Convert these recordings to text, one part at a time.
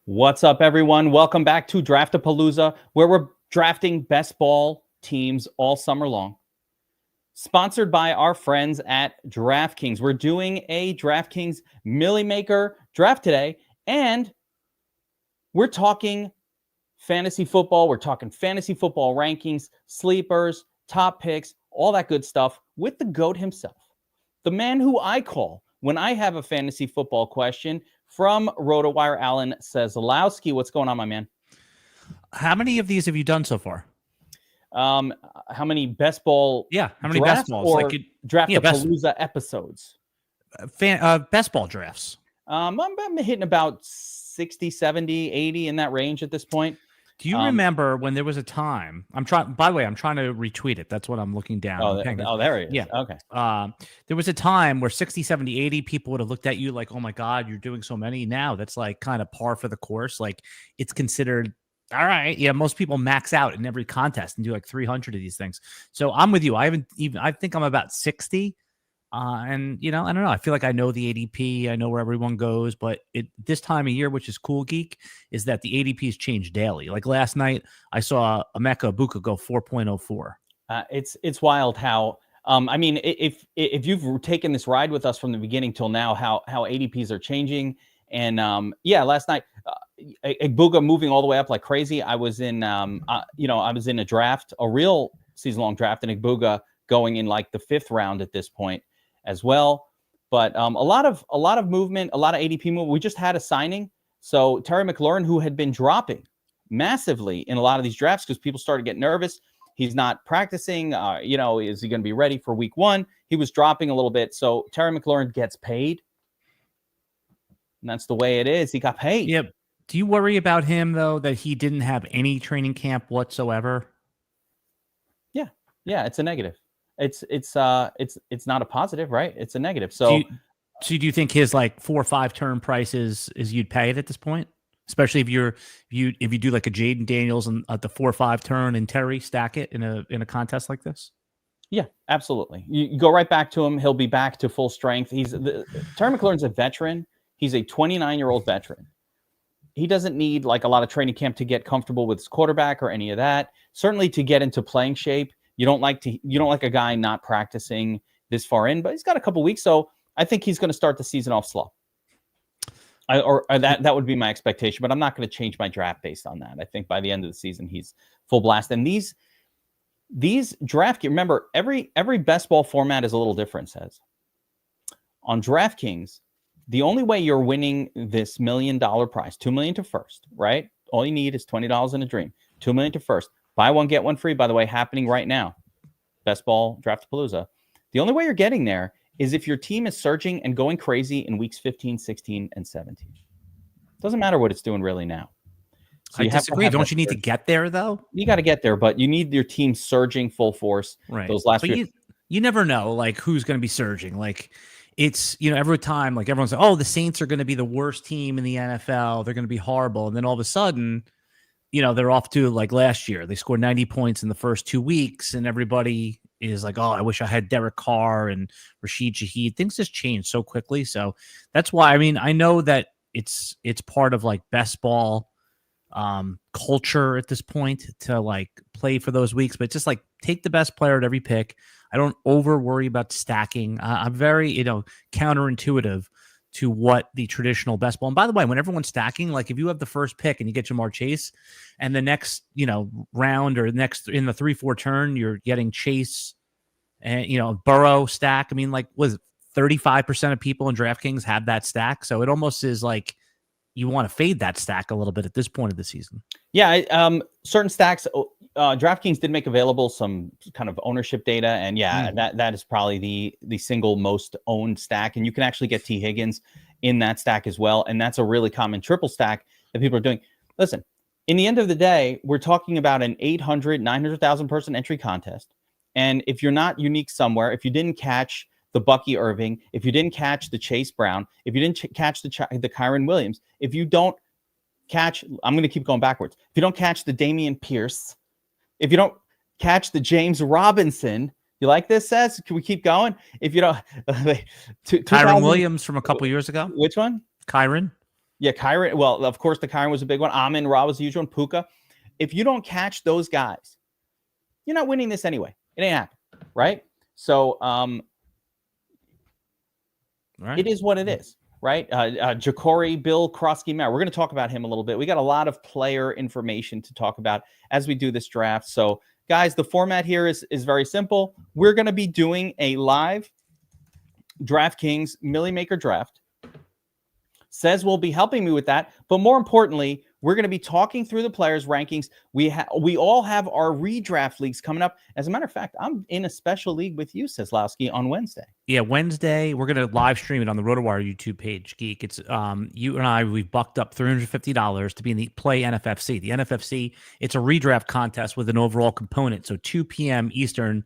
What's up, everyone? Welcome back to Draftapalooza, where we're drafting best ball teams all summer long. Sponsored by our friends at DraftKings. We're doing a DraftKings Millie Maker draft today, and we're talking fantasy football. We're talking fantasy football rankings, sleepers, top picks, all that good stuff with the GOAT himself. The man who I call when I have a fantasy football question from RotoWire, Alan Seslowsky. What's going on, my man? How many of these have you done so far? How many best ball? Yeah, how many best balls? Or Draftapalooza episodes? Best ball drafts. I'm hitting about 60, 70, 80 in that range at this point. Do you remember when there was a time? By the way, I'm trying to retweet it. That's what I'm looking down. There he is. Yeah. Okay. There was a time where 60, 70, 80 people would have looked at you like, oh my God, you're doing so many. Now that's like kind of par for the course. Like it's considered, all right. Yeah. Most people max out in every contest and do like 300 of these things. So I'm with you. I think I'm about 60. And, I don't know. I feel like I know the ADP. I know where everyone goes. But this time of year, which is cool, Geek, is that the ADPs change daily. Like last night, I saw Emeka Egbuka go 4.04. It's wild how, if you've taken this ride with us from the beginning till now, how ADPs are changing. And, last night, Egbuka moving all the way up like crazy. I was in, I was in a draft, a real season-long draft, and Egbuka going in like the 5th round at this point as well. But a lot of movement, a lot of ADP movement. We just had a signing. So Terry McLaurin, who had been dropping massively in a lot of these drafts because people started getting nervous. He's not practicing. Is he going to be ready for week 1? He was dropping a little bit. So Terry McLaurin gets paid. And that's the way it is. He got paid. Yep. Do you worry about him, though, that he didn't have any training camp whatsoever? Yeah, it's a negative. It's not a positive, right? It's a negative. So do you think his like 4 or 5 turn prices is you'd pay it at this point? Especially if you do like a Jaden Daniels and at the 4 or 5 turn and Terry stack it in a contest like this? Yeah, absolutely. You go right back to him. He'll be back to full strength. Terry McLaurin's a veteran. He's a 29-year-old veteran. He doesn't need like a lot of training camp to get comfortable with his quarterback or any of that. Certainly to get into playing shape. You don't like a guy not practicing this far in, but he's got a couple weeks, so I think he's going to start the season off slow. That would be my expectation, but I'm not going to change my draft based on that. I think by the end of the season he's full blast. And these draft, remember every best ball format is a little different. Says on DraftKings, the only way you're winning this $1 million prize, $2 million to first, right? All you need is $20 in a dream, $2 million to first. Buy one, get one free, by the way, happening right now. Best ball, Draftapalooza. The only way you're getting there is if your team is surging and going crazy in weeks 15, 16, and 17. Doesn't matter what it's doing really now. So I disagree. Don't you need to get there, though? You got to get there, but you need your team surging full force. Right. Those last few. You never know, like, who's going to be surging. Like, it's, every time, like, everyone's like, oh, the Saints are going to be the worst team in the NFL. They're going to be horrible. And then all of a sudden, they're off to like last year. They scored 90 points in the first 2 weeks, and everybody is like, oh, I wish I had Derek Carr and Rashee Shaheed. Things just change so quickly. So that's why, I know that it's part of like best ball culture at this point to like play for those weeks, but just like take the best player at every pick. I don't over worry about stacking. I'm very, counterintuitive to what the traditional best ball. And by the way, when everyone's stacking, like if you have the first pick and you get Jamar Chase and the next, round or next in the 3-4 turn, you're getting Chase and, Burrow stack. Was it 35% of people in DraftKings have that stack? So it almost is like you want to fade that stack a little bit at this point of the season. Yeah. Certain stacks, DraftKings did make available some kind of ownership data, and that is probably the single most owned stack, and you can actually get T. Higgins in that stack as well, and that's a really common triple stack that people are doing. Listen, in the end of the day, we're talking about an 900,000 person entry contest, and if you're not unique somewhere, if you didn't catch the Bucky Irving, if you didn't catch the Chase Brown, if you didn't catch the Kyren Williams, if you don't catch, I'm going to keep going backwards. If you don't catch the Dameon Pierce, if you don't catch the James Robinson, you like this, Seth? Can we keep going? If you don't, Kyren Williams from a couple years ago. Which one? Kyren. Yeah, Kyron. Well, of course, the Kyron was a big one. Amon-Ra was a huge one. Puka. If you don't catch those guys, you're not winning this anyway. It ain't happening, right? So it is what it is, right? Ja'Cory, Bill Krosky-Mayer. We're going to talk about him a little bit. We got a lot of player information to talk about as we do this draft. So, guys, the format here is very simple. We're going to be doing a live DraftKings Millie Maker draft. Says will be helping me with that, but more importantly, we're going to be talking through the players' rankings. We all have our redraft leagues coming up. As a matter of fact, I'm in a special league with you, Seslowsky, on Wednesday. Yeah, Wednesday we're going to live stream it on the RotoWire YouTube page. Geek, it's you and I. We've bucked up $350 to be in the Play NFFC. The NFFC, it's a redraft contest with an overall component. So 2 p.m. Eastern.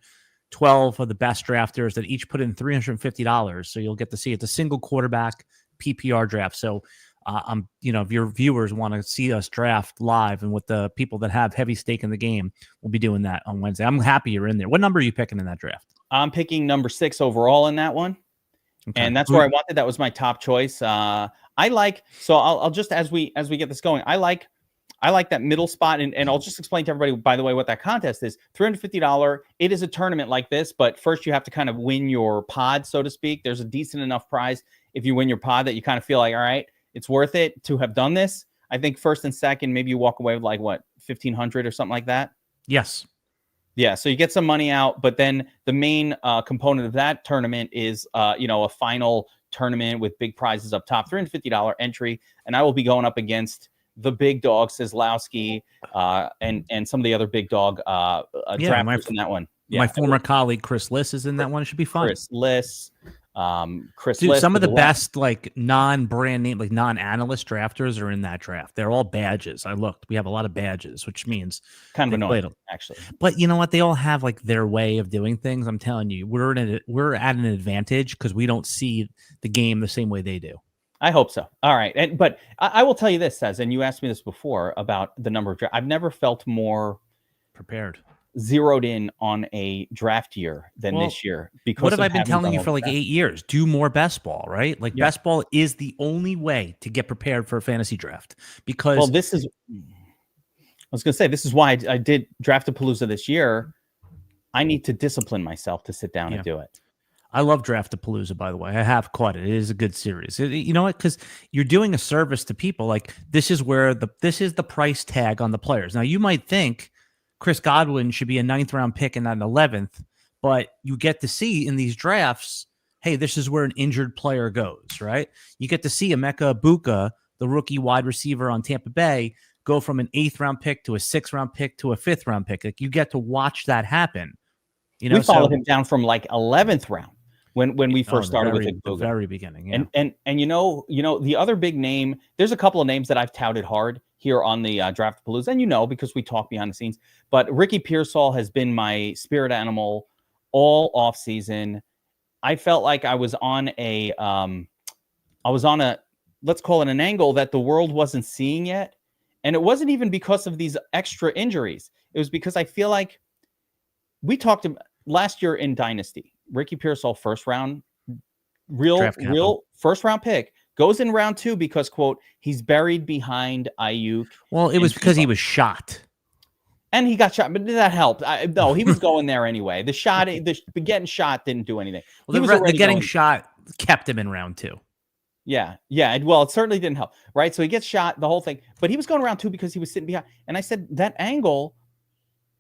12 of the best drafters that each put in $350. So you'll get to see it's a single quarterback PPR draft. So if your viewers want to see us draft live and with the people that have heavy stake in the game, we'll be doing that on Wednesday. I'm happy you're in there. What number are you picking in that draft? I'm picking number 6 overall in that one. Okay. And that's where I wanted. That was my top choice. I'll just, as we get this going, I like that middle spot, and I'll just explain to everybody, by the way, what that contest is. $350. It is a tournament like this, but first you have to kind of win your pod, so to speak. There's a decent enough prize if you win your pod that you kind of feel like, all right, it's worth it to have done this. I think first and second, maybe you walk away with like, what, $1,500 or something like that? Yes. Yeah, so you get some money out, but then the main component of that tournament is, a final tournament with big prizes up top, $350 entry, and I will be going up against the big dog Seslowsky and some of the other big dog drafters in that one. Yeah. My former colleague Chris Liss is in that one. It should be fun. Chris Liss. Some of the best like non-brand name, like non-analyst drafters are in that draft. They're all badges. I looked. We have a lot of badges, which means kind of annoying, actually. But you know what? They all have like their way of doing things. I'm telling you, we're at an advantage because we don't see the game the same way they do. I hope so. All right. But I will tell you this, Sez, and you asked me this before about the number of I've never felt more prepared, zeroed in on a draft year than this year. Because what have I been telling you for like 8 years? Do more best ball, right? Like best ball is the only way to get prepared for a fantasy draft. Because I was going to say, this is why I did Draftapalooza this year. I need to discipline myself to sit down and do it. I love Draftapalooza, by the way. I have caught it. It is a good series. You know what? Because you're doing a service to people. Like this is the price tag on the players. Now you might think Chris Godwin should be a 9th round pick and not an 11th, but you get to see in these drafts, hey, this is where an injured player goes, right? You get to see Emeka Egbuka, the rookie wide receiver on Tampa Bay, go from an 8th round pick to a 6th round pick to a 5th round pick. Like you get to watch that happen. We followed him down from like 11th round. When we first started with the very beginning, yeah. And the other big name, there's a couple of names that I've touted hard here on the Draftapalooza, and because we talk behind the scenes. But Ricky Pearsall has been my spirit animal all off season. I felt like I was on a let's call it an angle that the world wasn't seeing yet, and it wasn't even because of these extra injuries. It was because I feel like we talked about last year in Dynasty. Ricky Pearsall, first round, real first round pick, goes in round 2 because, quote, he's buried behind Ayuk. Well, it was because he was shot. And he got shot, but that helped. No, he was going there anyway. The getting shot didn't do anything. Well, the getting shot kept him in round 2. Yeah. Well, it certainly didn't help, right? So he gets shot, the whole thing. But he was going around 2 because he was sitting behind. And I said, that angle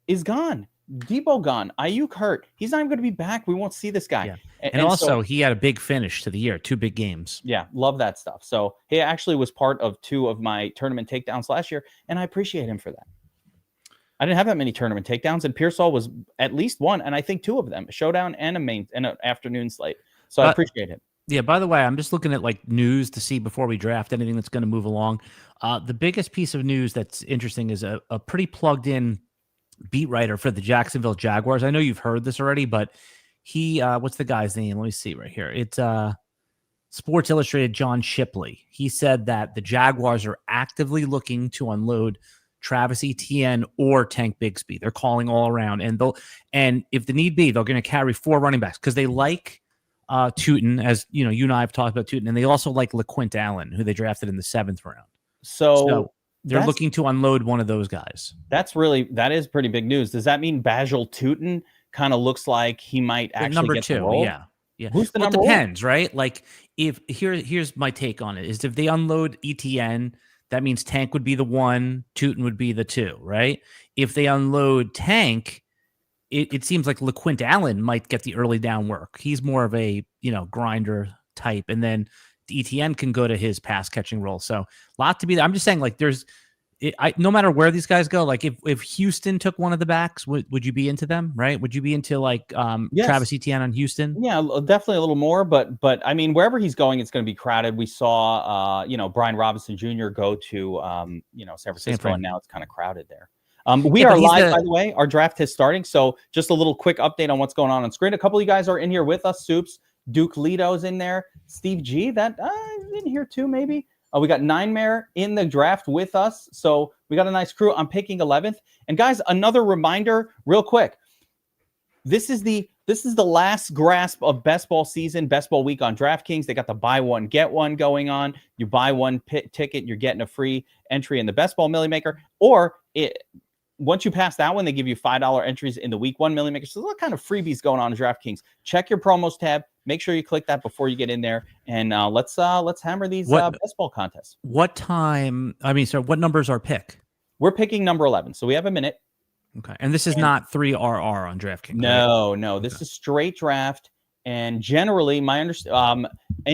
is gone. Debo gone. Ayuk hurt. He's not even going to be back. We won't see this guy. Yeah. And also, he had a big finish to the year. 2 big games. Yeah, love that stuff. So he actually was part of 2 of my tournament takedowns last year, and I appreciate him for that. I didn't have that many tournament takedowns, and Pearsall was at least one, and I think 2 of them, a showdown and an afternoon slate. So I appreciate it. Yeah, by the way, I'm just looking at like news to see before we draft anything that's going to move along. The biggest piece of news that's interesting is a pretty plugged in beat writer for the Jacksonville Jaguars. I know you've heard this already, but he what's the guy's name? Let me see right here. It's Sports Illustrated John Shipley. He said that the Jaguars are actively looking to unload Travis Etienne or Tank Bigsby. They're calling all around, and if the need be, they're going to carry 4 running backs because they like Tootin, as you know, you and I have talked about Tootin, and they also like LaQuint Allen, who they drafted in the 7th round. So they're looking to unload one of those guys. That is pretty big news. Does that mean Bajal Tootin kind of looks like he might actually number get 2? the role? Yeah. Who's the number It one? depends, right? Like here's my take on it is if they unload ETN, that means Tank would be the 1, Tootin would be the 2, right? If they unload Tank, it seems like LaQuint Allen might get the early down work. He's more of a, grinder type. And then the ETN can go to his pass catching role. So a lot to be there. I'm just saying, like, no matter where these guys go, like if Houston took one of the backs, would you be into them, right? Would you be into like Yes. Travis Etienne on Houston? Yeah, definitely a little more, but I mean, wherever he's going, it's going to be crowded. We saw, Brian Robinson Jr. go to, San Francisco, and now it's kind of crowded there. We are live, by the way. Our draft is starting, so just a little quick update on what's going on screen. A couple of you guys are in here with us. Soups, Duke Lito's in there. Steve G, that in here too, maybe. We got Nightmare in the draft with us, so we got a nice crew. I'm picking 11th, and guys, another reminder, real quick. This is the last grasp of best ball season, best ball week on DraftKings. They got the buy one get one going on. You buy one ticket, you're getting a free entry in the best ball Millie Maker, or once you pass that one, they give you $5 entries in the week 1 Millie Maker. So there's all kind of freebies going on in DraftKings. Check your promos tab. Make sure you click that before you get in there, and let's hammer these best ball contests. What time? I mean, so what number is our pick? We're picking number 11, so we have a minute. Okay, and this is not 3RR on DraftKings. No, right? No, this is straight draft. And generally, my in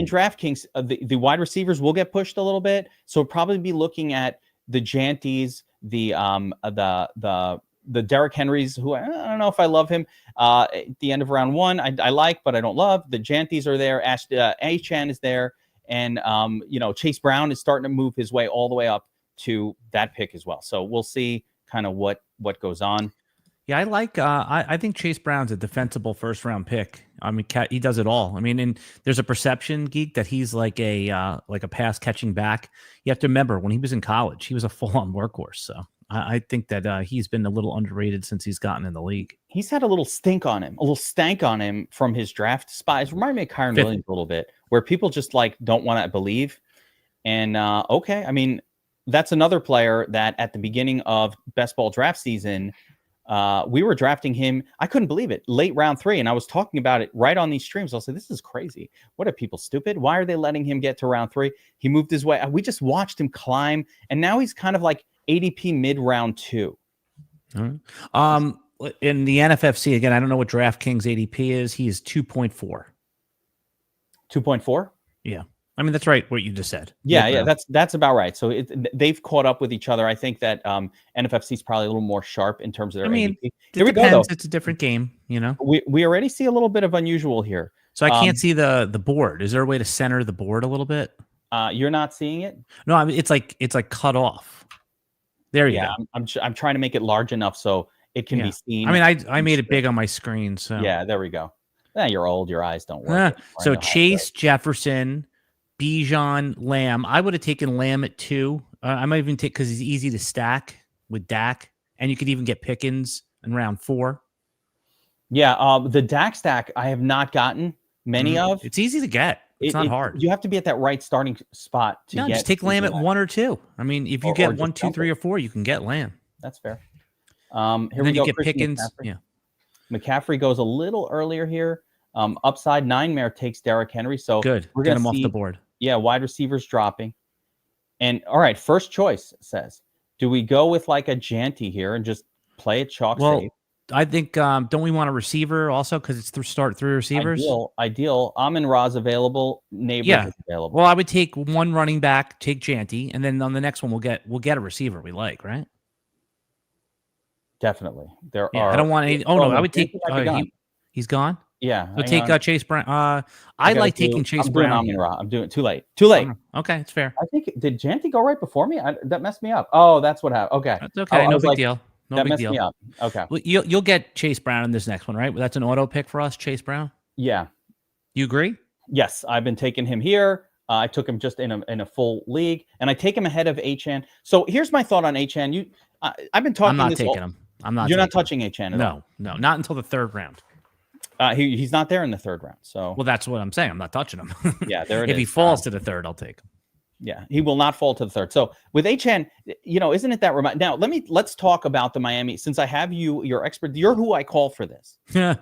DraftKings, the wide receivers will get pushed a little bit, so we'll probably be looking at the Janties, the Derrick Henrys, who I don't know if I love him. At the end of round 1, I like, but I don't love. The Janties are there. Achan is there, and Chase Brown is starting to move his way all the way up to that pick as well. So we'll see kind of what goes on. Yeah, I like. I think Chase Brown's a defensible first round pick. I mean, he does it all. I mean, and there's a perception, Geek, that he's like a pass catching back. You have to remember when he was in college, he was a full on workhorse. So I think that he's been a little underrated since he's gotten in the league. He's had a little stank on him from his draft spot. It reminded me of Kyron Williams a little bit, where people just like don't want to believe. And okay, I mean, that's another player that at the beginning of best ball draft season, we were drafting him. I couldn't believe it. Late round 3. And I was talking about it right on these streams. I'll say, this is crazy. What are people stupid? Why are they letting him get to round 3? He moved his way. We just watched him climb. And now he's kind of like ADP mid round 2. In the NFFC, again, I don't know what DraftKings ADP is. He is 2.4. 2.4? Yeah. I mean, that's right. What you just said. Yeah, that's about right. So they've caught up with each other. I think that NFFC is probably a little more sharp in terms of their ADP. Here we go, though. It's a different game, We already see a little bit of unusual here. So I can't see the board. Is there a way to center the board a little bit? You're not seeing it? No, I mean, it's like cut off. There you go. I'm trying to make it large enough so it can be seen. I mean, I made it big on my screen. So yeah, there we go. You're old. Your eyes don't work. So Chase, Jefferson, Bijan, Lamb. I would have taken Lamb at 2. I might even take because he's easy to stack with Dak, and you could even get Pickens in round 4. Yeah, the Dak stack I have not gotten many of. It's easy to get. It's not hard. You have to be at that right starting spot to get. Just take Lamb at 1 or 2. I mean, if you get 1, 2, 3, or 4, you can get Lamb. That's fair. Here we go. You get Pickens. McCaffrey. Yeah. McCaffrey goes a little earlier here. Upside 9 takes Derrick Henry. So good. We're going to get him off the board. Yeah, wide receivers dropping. And all right, first choice says, do we go with like a Janty here and just play it chalk safe? I think, don't we want a receiver also because it's start 3 receivers? Ideal. Amon-Ra's available. Neighbors is available. Well, I would take 1 running back, take Janty, and then on the next one we'll get a receiver we like, right? Definitely. There are. I don't want any. Oh no, I would take. He's gone. Yeah. So take Chase Brown. I like taking Chase Brown. I'm doing it too late. Too late. Okay, it's fair. I think did Janty go right before me? That messed me up. Oh, that's what happened. Okay. That's okay. No big deal. No big deal. Me up. Okay. Well, you'll get Chase Brown in this next one, right? That's an auto pick for us, Chase Brown. Yeah. You agree? Yes, I've been taking him here. I took him just in a full league, and I take him ahead of Achan. So here's my thought on Achan. I've been talking. I'm not taking him. I'm not. You're not touching Achan at all? No, not until the 3rd round. He's not there in the third round. So Well, that's what I'm saying. I'm not touching him. yeah, there it is. If he falls to the third, I'll take him. Yeah, he will not fall to the third. So with Achane, isn't it that now? Let's talk about the Miami. Since I have your expert, you're who I call for this. Yeah,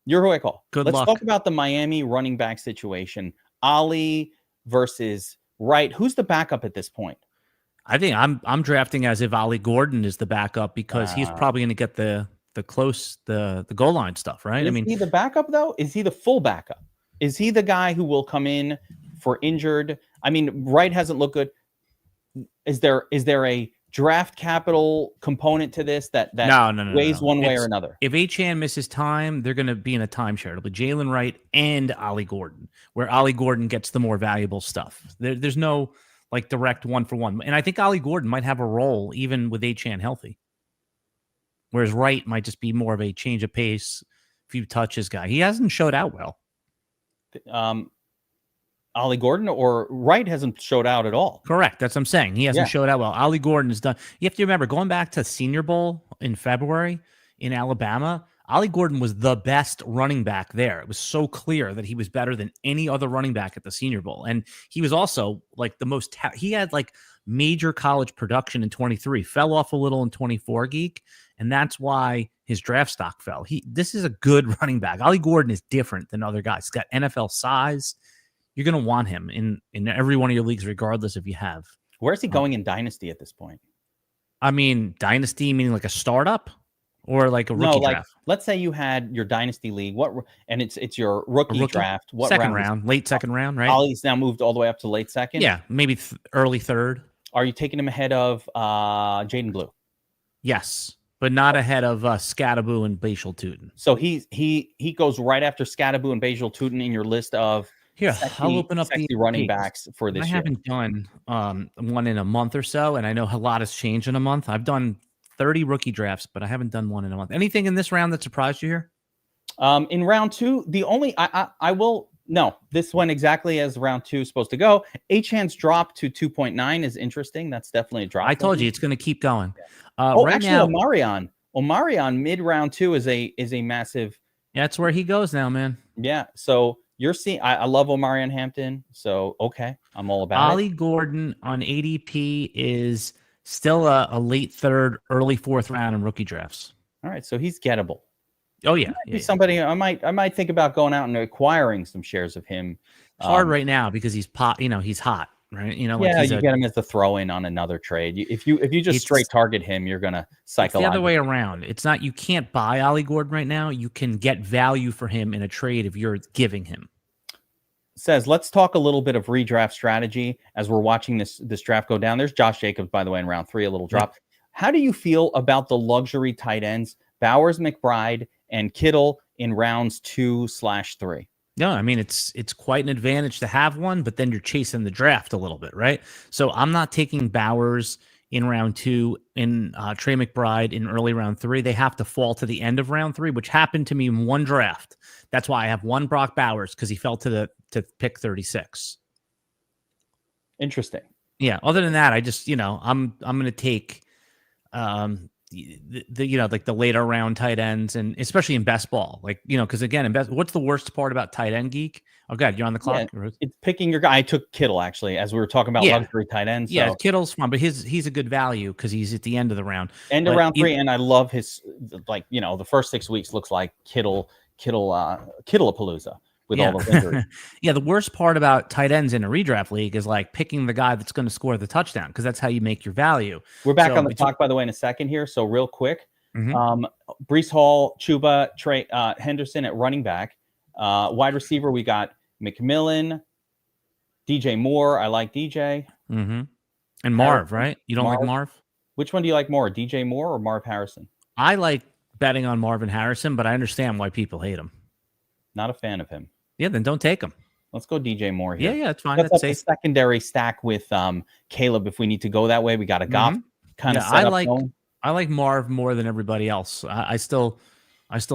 you're who I call. Let's talk about the Miami running back situation. Ali versus Wright. Who's the backup at this point? I think I'm drafting as if Ali Gordon is the backup because he's probably going to get the goal line stuff, right? Is he the backup though? Is he the full backup? Is he the guy who will come in for injured? I mean, Wright hasn't looked good. Is there a draft capital component to this that weighs one way or another? If Achane misses time, they're going to be in a timeshare. It'll be Jalen Wright and Ali Gordon, where Ali Gordon gets the more valuable stuff. There's no like direct 1-for-1. And I think Ali Gordon might have a role even with Achane healthy. Whereas Wright might just be more of a change of pace, few touches guy. He hasn't showed out well. Ali Gordon or Wright hasn't showed out at all. Correct. That's what I'm saying. He hasn't showed out well. Ali Gordon is done. You have to remember, going back to Senior Bowl in February in Alabama, Ali Gordon was the best running back there. It was so clear that he was better than any other running back at the Senior Bowl. And he was also like the most, he had like major college production in 23, fell off a little in 24, Geek. And that's why his draft stock fell. This is a good running back. Ali Gordon is different than other guys. He's got NFL size. You're going to want him in every one of your leagues, regardless if you have. Where's he going in Dynasty at this point? I mean, Dynasty meaning like a startup or like a rookie draft? Let's say you had your Dynasty league, and it's your rookie draft. What second round, late second round, right? Ollie's now moved all the way up to late second. Yeah, maybe early third. Are you taking him ahead of Jaden Blue? Yes, but not ahead of Scattaboo and Bajal Tootin. So he goes right after Scattaboo and Bajal Tootin in your list of I'll open up the running backs for this year. I haven't done one in a month or so, and I know a lot has changed in a month. I've done 30 rookie drafts, but I haven't done one in a month. Anything in this round that surprised you here? In round two, the only I will no, this went exactly as round two is supposed to go. Achane's drop to 2.9 is interesting. That's definitely a drop. I told you it's going to keep going. Right now, Omarion mid round two is a massive. Yeah, that's where he goes now, man. Yeah, so you're seeing. I love Omarion Hampton. So okay, I'm all about Ali Gordon on ADP is still a late third, early fourth round in rookie drafts. All right, so he's gettable. Oh yeah, somebody I might think about going out and acquiring some shares of him. Hard right now because he's he's hot, right? You get him as the throw in on another trade. If you just straight target him, you're gonna cycle. It's the other way around. It's not you can't buy Ali Gordon right now. You can get value for him in a trade if you're giving him. Let's talk a little bit of redraft strategy as we're watching this draft go down. There's Josh Jacobs, by the way, in round 3, a little drop. Yeah. How do you feel about the luxury tight ends, Bowers, McBride, and Kittle in rounds 2/3? No, I mean, it's quite an advantage to have one, but then you're chasing the draft a little bit, right? So I'm not taking Bowers in round 2 and Trey McBride in early round 3. They have to fall to the end of round 3, which happened to me in one draft. That's why I have one Brock Bowers, because he fell to pick 36. Interesting. Yeah. Other than that, I just, I'm going to take like the later round tight ends, and especially in best ball, because again, in best, what's the worst part about tight end, Geek? Oh God, you're on the clock. Yeah, it's picking your guy. I took Kittle actually, as we were talking about luxury tight ends. So. Yeah, Kittle's fun, but he's a good value because he's at the end of the round. End of round 3, and I love his the first 6 weeks looks like Kittleapalooza with all the injuries. Yeah, the worst part about tight ends in a redraft league is picking the guy that's going to score the touchdown, because that's how you make your value. We're back on the clock, by the way, in a second here. So real quick, Breece Hall, Chuba, Trey Henderson at running back. Wide receiver, we got McMillan, DJ Moore. I like DJ. Mm-hmm. And Marv, right? You don't like Marv? Which one do you like more, DJ Moore or Marv Harrison? I like betting on Marvin Harrison, but I understand why people hate him. Not a fan of him. Yeah, then don't take him. Let's go DJ Moore here. Yeah, it's fine. That's a secondary stack with Caleb if we need to go that way. We got a Goff kind of set up. I like Marv more than everybody else. I still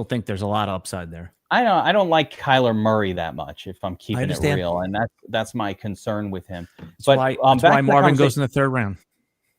think there's a lot of upside there. I don't like Kyler Murray that much, if I'm keeping it real, and that's my concern with him. That's why Marvin goes in the third round.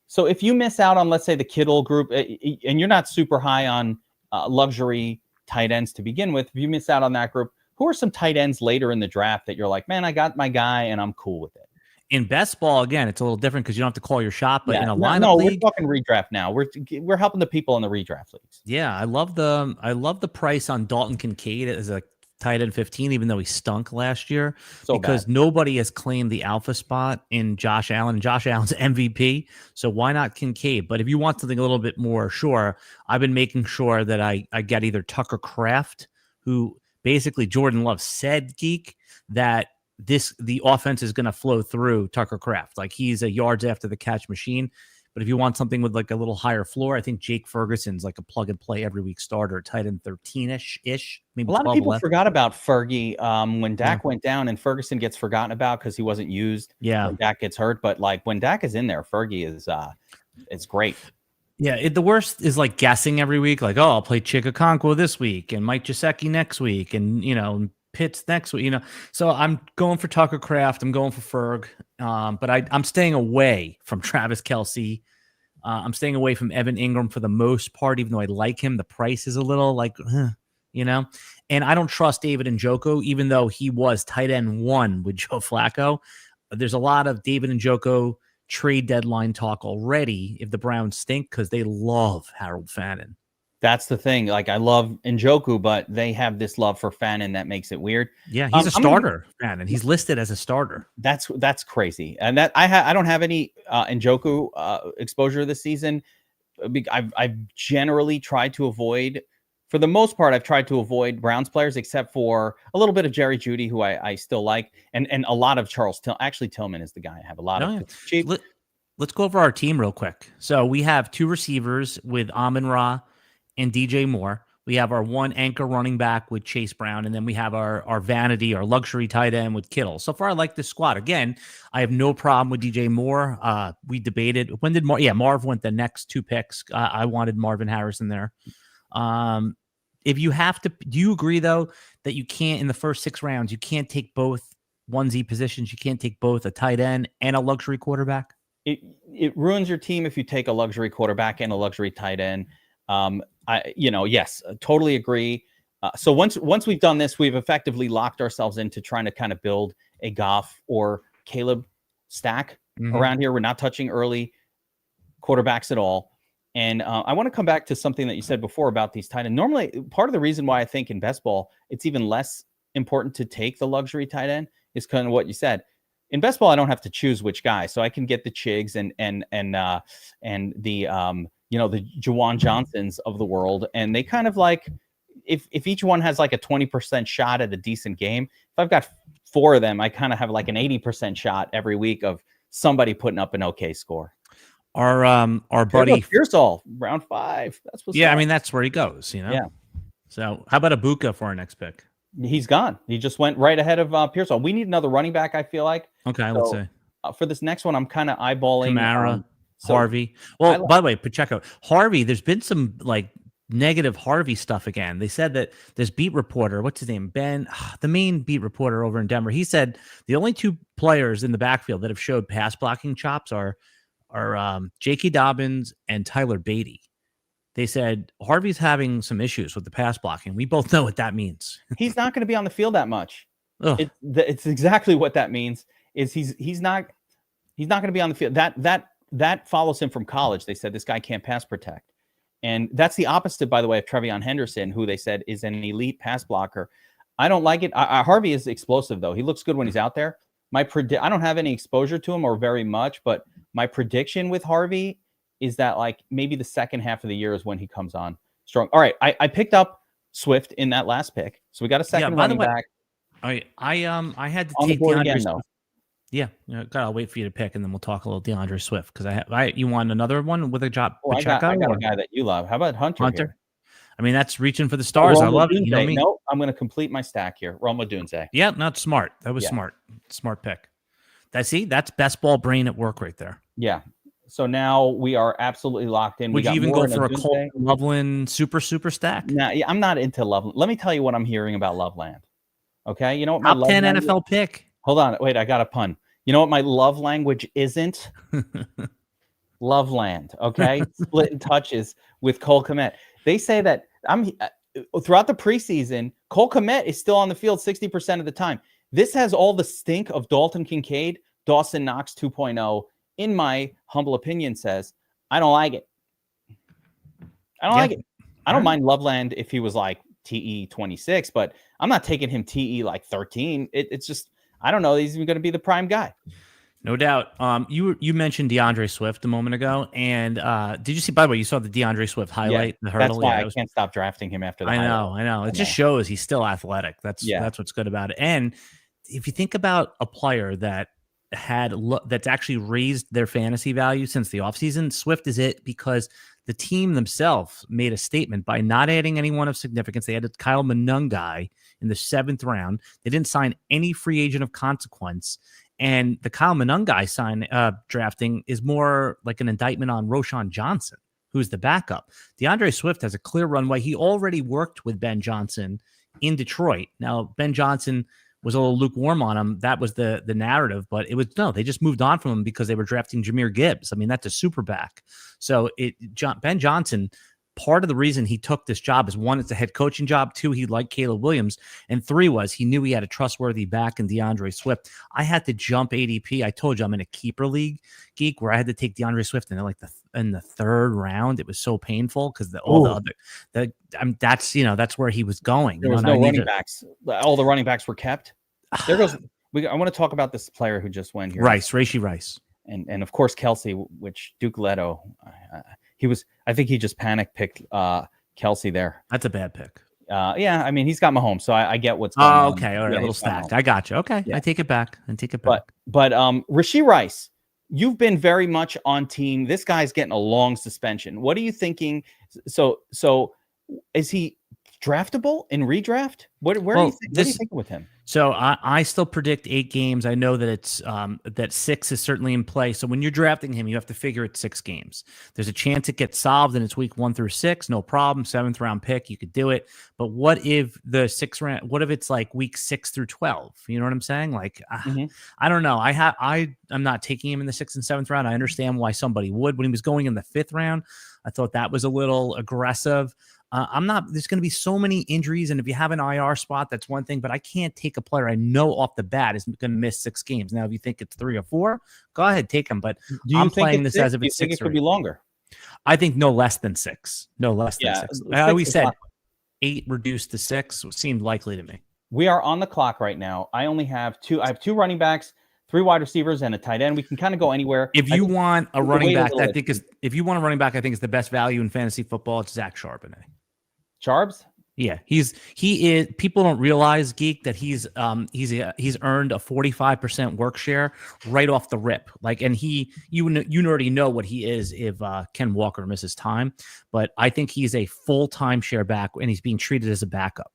So if you miss out on, let's say, the Kittle group, and you're not super high on luxury tight ends to begin with. If you miss out on that group, who are some tight ends later in the draft that you're like, man, I got my guy and I'm cool with it? In best ball, again, it's a little different because you don't have to call your shot, but in a lineup no, league, we're talking redraft now. We're helping the people in the redraft leagues. yeah, I love the price on Dalton Kincaid as a tight end 15, even though he stunk last year, because nobody has claimed the alpha spot in Josh Allen. Josh Allen's MVP, so why not Kincaid? But if you want something a little bit more sure, I've been making sure that I get either Tucker Kraft, who basically Jordan Love said, geek, that the offense is going to flow through Tucker Kraft. Like, he's a yards after the catch machine. But if you want something with like a little higher floor, I think Jake Ferguson's like a plug and play every week starter, tight end 13-ish. Maybe a lot of people forgot about Fergie when Dak went down, and Ferguson gets forgotten about because he wasn't used. Yeah, when Dak gets hurt. But like when Dak is in there, Fergie is it's great. Yeah, the worst is like guessing every week. Like, oh, I'll play Chikakonkwo this week and Mike Gesicki next week, and Pitts next week, So I'm going for Tucker Kraft. I'm going for Ferg. But I'm staying away from Travis Kelce. I'm staying away from Evan Ingram for the most part, even though I like him. The price is a little like, And I don't trust David Njoku, even though he was tight end 1 with Joe Flacco. There's a lot of David Njoku trade deadline talk already if the Browns stink, because they love Harold Fannin. That's the thing. Like, I love Njoku, but they have this love for Fannin that makes it weird. Yeah, he's a starter, Fannin. He's listed as a starter. That's crazy. And that I don't have any Njoku exposure this season. I've generally tried to avoid, for the most part, I've tried to avoid Browns players, except for a little bit of Jerry Jeudy, who I still like, and a lot of Charles Tillman. Actually, Tillman is the guy I have a lot of. Cheap. Let's go over our team real quick. So we have 2 receivers with Amon-Ra and DJ Moore. We have our 1 anchor running back with Chase Brown, and then we have our vanity, our luxury tight end with Kittle. So far, I like this squad. Again, I have no problem with DJ Moore. We debated, when did Marv went the next 2 picks. I wanted Marvin Harrison there. If you have to, do you agree though that you can't, in the first 6 rounds, you can't take both onesie positions? You can't take both a tight end and a luxury quarterback? It ruins your team if you take a luxury quarterback and a luxury tight end. Yes, totally agree. So once we've done this, we've effectively locked ourselves into trying to kind of build a Goff or Caleb stack around here. We're not touching early quarterbacks at all. And I want to come back to something that you said before about these tight end. Normally, part of the reason why I think in best ball, it's even less important to take the luxury tight end is kind of what you said. In best ball, I don't have to choose which guy, so I can get the Chigs and the the Juwan Johnsons of the world, and they kind of like, if each one has like a 20% shot at a decent game, if I've got 4 of them, I kind of have like an 80% shot every week of somebody putting up an okay score. Our buddy Pearsall, round 5. That's what's up. I mean, that's where he goes, Yeah. So how about Ibuka for our next pick? He's gone. He just went right ahead of Pearsall. We need another running back, I feel like. Okay, let's say. For this next one, I'm kind of eyeballing Kamara, Harvey. Well, by the way, Pacheco, Harvey, there's been some like negative Harvey stuff again. They said that this beat reporter, what's his name? Ben, the main beat reporter over in Denver, he said the only 2 players in the backfield that have showed pass blocking chops are J.K. Dobbins and Tyler Beatty. They said Harvey's having some issues with the pass blocking. We both know what that means. He's not going to be on the field that much. It's exactly what that means. Is he's not going to be on the field. That follows him from college. They said this guy can't pass protect, and that's the opposite, by the way, of Trevion Henderson, who they said is an elite pass blocker. I don't like it. Harvey is explosive though. He looks good when he's out there. I don't have any exposure to him or very much, but my prediction with Harvey is that like maybe the second half of the year is when he comes on strong. All right, I picked up Swift in that last pick, so we got a second running back. I had to on take the board DeAndre again, Swift. though. Yeah, I'll wait for you to pick, and then we'll talk a little DeAndre Swift because you want another one with a job. I got a guy that you love. How about Hunter? Here? I mean, that's reaching for the stars. I love it. You know me. No, I'm going to complete my stack here. Rome Odunze. Yeah, not smart. That was smart. Smart pick. That's best ball brain at work right there. Yeah. So now we are absolutely locked in. Would you even go for a Cole Loveland super stack? Nah, I'm not into Loveland. Let me tell you what I'm hearing about Loveland. Okay, you know what my top 10 NFL pick. Hold on, wait, I got a pun. You know what my love language isn't? Loveland. Okay, splitting touches with Cole Kmet. They say that throughout the preseason, Cole Kmet is still on the field 60% of the time. This has all the stink of Dalton Kincaid, Dawson Knox 2.0, in my humble opinion, says, I don't like it. I don't like it. I don't mind Loveland if he was like TE 26, but I'm not taking him TE like 13. It's just, I don't know. He's going to be the prime guy. No doubt. You mentioned DeAndre Swift a moment ago, and did you see? By the way, you saw the DeAndre Swift highlight, the hurdle. That's why I can't stop drafting him after that. I know. It just shows he's still athletic. That's what's good about it. And if you think about a player that that's actually raised their fantasy value since the offseason, Swift is it, because the team themselves made a statement by not adding anyone of significance. They added Kyle Monungai in the 7th round. They didn't sign any free agent of consequence. And the Kyle Monungai drafting is more like an indictment on Roschon Johnson, who's the backup. DeAndre Swift has a clear runway. He already worked with Ben Johnson in Detroit. Now, Ben Johnson was a little lukewarm on him. That was the narrative, but they just moved on from him because they were drafting Jahmyr Gibbs. I mean, that's a super back. So Ben Johnson, part of the reason he took this job is, 1, it's a head coaching job. 2, he liked Caleb Williams. And 3 was he knew he had a trustworthy back in DeAndre Swift. I had to jump ADP. I told you I'm in a keeper league, Geek, where I had to take DeAndre Swift in the 3rd round. It was so painful because that's where he was going. There was no running backs. All the running backs were kept. There goes. I want to talk about this player who just went here. Rashee Rice. And of course Kelsey, which Duke Leto, I think he just panic picked Kelsey there. That's a bad pick. Yeah, I mean, he's got Mahomes, so I get what's going on. Okay, all right, a little stacked. I got you. Okay, yeah. I take it back. But Rashee Rice, you've been very much on team. This guy's getting a long suspension. What are you thinking? So is he draftable in redraft? What are you thinking with him? So I still predict 8 games. I know that it's that 6 is certainly in play. So when you're drafting him, you have to figure it's 6 games. There's a chance it gets solved and it's week 1 through 6, no problem. 7th round pick, you could do it. But what if the 6th round? What if it's like week 6 through 12? You know what I'm saying? Like I don't know. I'm not taking him in the 6th and 7th round. I understand why somebody would. When he was going in the 5th round, I thought that was a little aggressive. There's going to be so many injuries. And if you have an IR spot, that's one thing, but I can't take a player I know off the bat is going to miss 6 games. Now, if you think it's 3 or 4, go ahead, take him. But I'm playing this as if it's 6 or 8. It could be longer. I think no less than 6. No less than 6. I always said 8 reduced to 6 seemed likely to me. We are on the clock right now. I have 2 running backs, 3 wide receivers, and a tight end. We can kind of go anywhere. If you want a running back, I think is the best value in fantasy football. It's Zach Charbonnet. Charbs? Yeah, he is. People don't realize, Geek, that he's earned a 45% work share right off the rip. Like, and you already know what he is if Ken Walker misses time. But I think he's a full timeshare back, and he's being treated as a backup.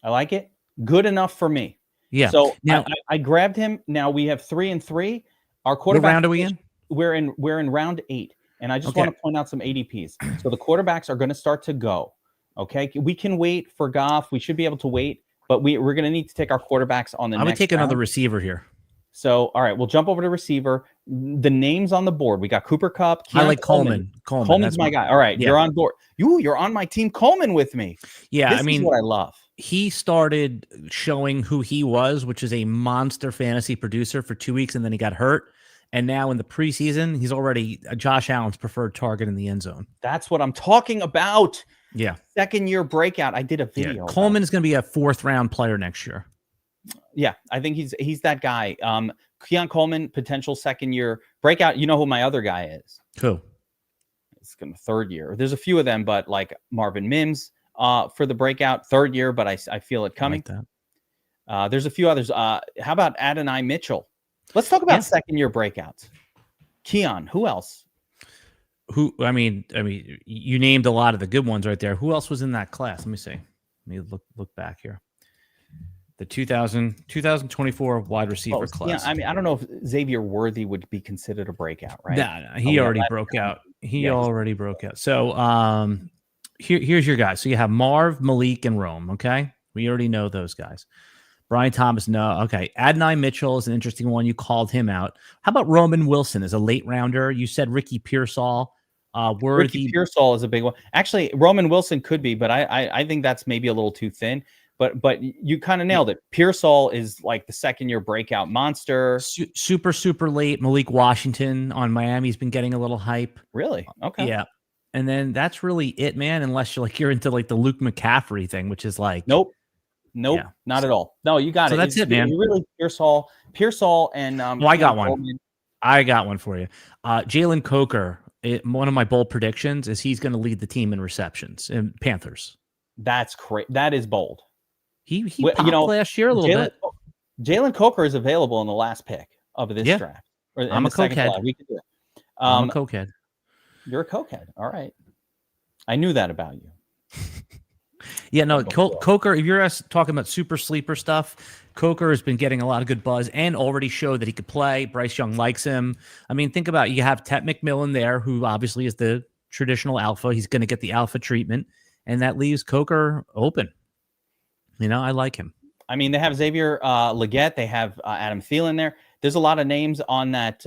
I like it. Good enough for me. Yeah. So now I grabbed him. Now we have 3 and 3. Our quarterback. What round are we in? We're in round 8, and I just want to point out some ADPs. So the quarterbacks are going to start to go. Okay, we can wait for Goff. We should be able to wait, but we're going to need to take our quarterbers on the next round. I'm going to take another receiver here. So, all right, we'll jump over to receiver. The names on the board. We got Cooper Kupp. I like Coleman. Coleman's my guy. All right, you're on board. You're on my team Coleman with me. Yeah, this is what I love. He started showing who he was, which is a monster fantasy producer for 2 weeks, and then he got hurt. And now in the preseason, he's already Josh Allen's preferred target in the end zone. That's what I'm talking about. Yeah. 2nd year breakout. I did a video. Yeah. Coleman is going to be a 4th round player next year. Yeah. I think he's that guy. Keon Coleman, potential 2nd year breakout. You know who my other guy is? Who? It's going to 3rd year. There's a few of them, but like Marvin Mims for the breakout 3rd year, but I feel it coming. I like that. There's a few others. How about Adonai Mitchell? Let's talk about 2nd year breakouts. Keon, who else? I mean, you named a lot of the good ones right there. Who else was in that class? Let me see. Let me look back here. The 2024 wide receiver class. Yeah, I mean, I don't know if Xavier Worthy would be considered a breakout, right? Nah, he already broke out. Already broke out. So here's your guys. So you have Marv, Malik, and Rome. Okay, we already know those guys. Brian Thomas, no. Okay. Adonai Mitchell is an interesting one. You called him out. How about Roman Wilson as a late rounder? You said Ricky Pearsall. Ricky Worthy. Pearsall is a big one. Actually, Roman Wilson could be, but I think that's maybe a little too thin. But you kind of nailed it. Pearsall is like the second-year breakout monster. Super late. Malik Washington on Miami's been getting a little hype. Really? Okay. Yeah. And then that's really it, man. Unless you're into like the Luke McCaffrey thing, which is like Nope, yeah. not at all. No, you got So it. that's it, man. You really Pearsall, and Oh, I got one. I got one for you. Jalen Coker. One of my bold predictions is he's going to lead the team in receptions in Panthers. That's great. That is bold. He popped last year a little bit. Jalen Coker is available in the last pick of this draft. Or I'm a cokehead. We can do it. I'm a cokehead. You're a cokehead. All right. I knew that about you. Yeah, no, Coker, if you're talking about super sleeper stuff, Coker has been getting a lot of good buzz and already showed that he could play. Bryce Young likes him. I mean, think about it. You have Tet McMillan there, who obviously is the traditional alpha. He's going to get the alpha treatment, and that leaves Coker open. I like him. I mean, they have Xavier Legette. They have Adam Thielen there. There's a lot of names on that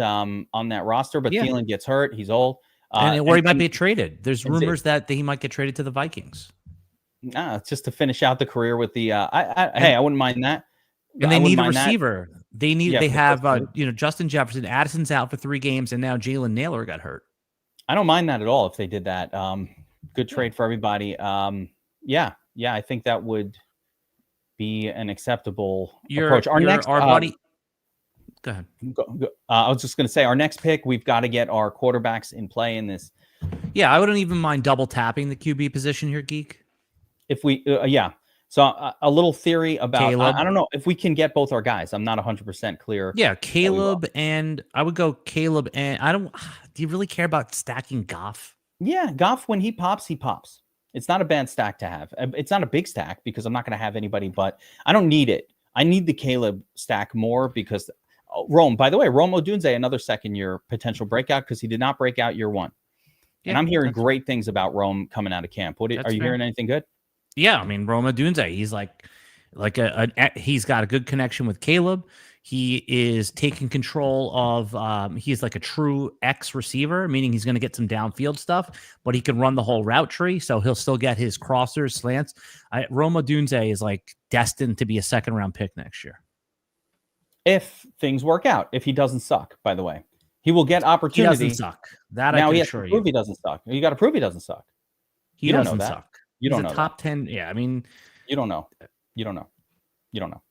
roster, but Thielen gets hurt. He's old. Or he might be traded. There's rumors that he might get traded to the Vikings. It's just to finish out the career with the. I wouldn't mind that. And they need a receiver. They have Justin Jefferson. Addison's out for 3 games, and now Jalen Naylor got hurt. I don't mind that at all if they did that. Good trade for everybody. Yeah, I think that would be an acceptable approach. Our buddy. Go ahead. I was just going to say, our next pick, we've got to get our quarterbacks in play in this. Yeah, I wouldn't even mind double tapping the QB position here, Geek. If we, So a little theory about, I don't know if we can get both our guys. I'm not 100% clear. Yeah, Caleb, and I would go Caleb, and do you really care about stacking Goff? Yeah, Goff, when he pops, he pops. It's not a bad stack to have. It's not a big stack because I'm not going to have anybody, but I don't need it. I need the Caleb stack more because by the way, Rome Odunze, another second-year potential breakout because he did not break out year 1. Yeah, and I'm hearing great things about Rome coming out of camp. Are you hearing anything good? Yeah, I mean, Rome Odunze, he's he's got a good connection with Caleb. He is taking control of, he's like a true X receiver, meaning he's going to get some downfield stuff, but he can run the whole route tree, so he'll still get his crossers, slants. Rome Odunze is like destined to be a second-round pick next year. If things work out, if he doesn't suck, by the way. He will get opportunity. He doesn't suck. That now I can he has assure to prove you. He doesn't suck. You got to prove he doesn't suck. He doesn't suck. You don't know that. Top 10. Yeah, I mean, you don't know. You don't know.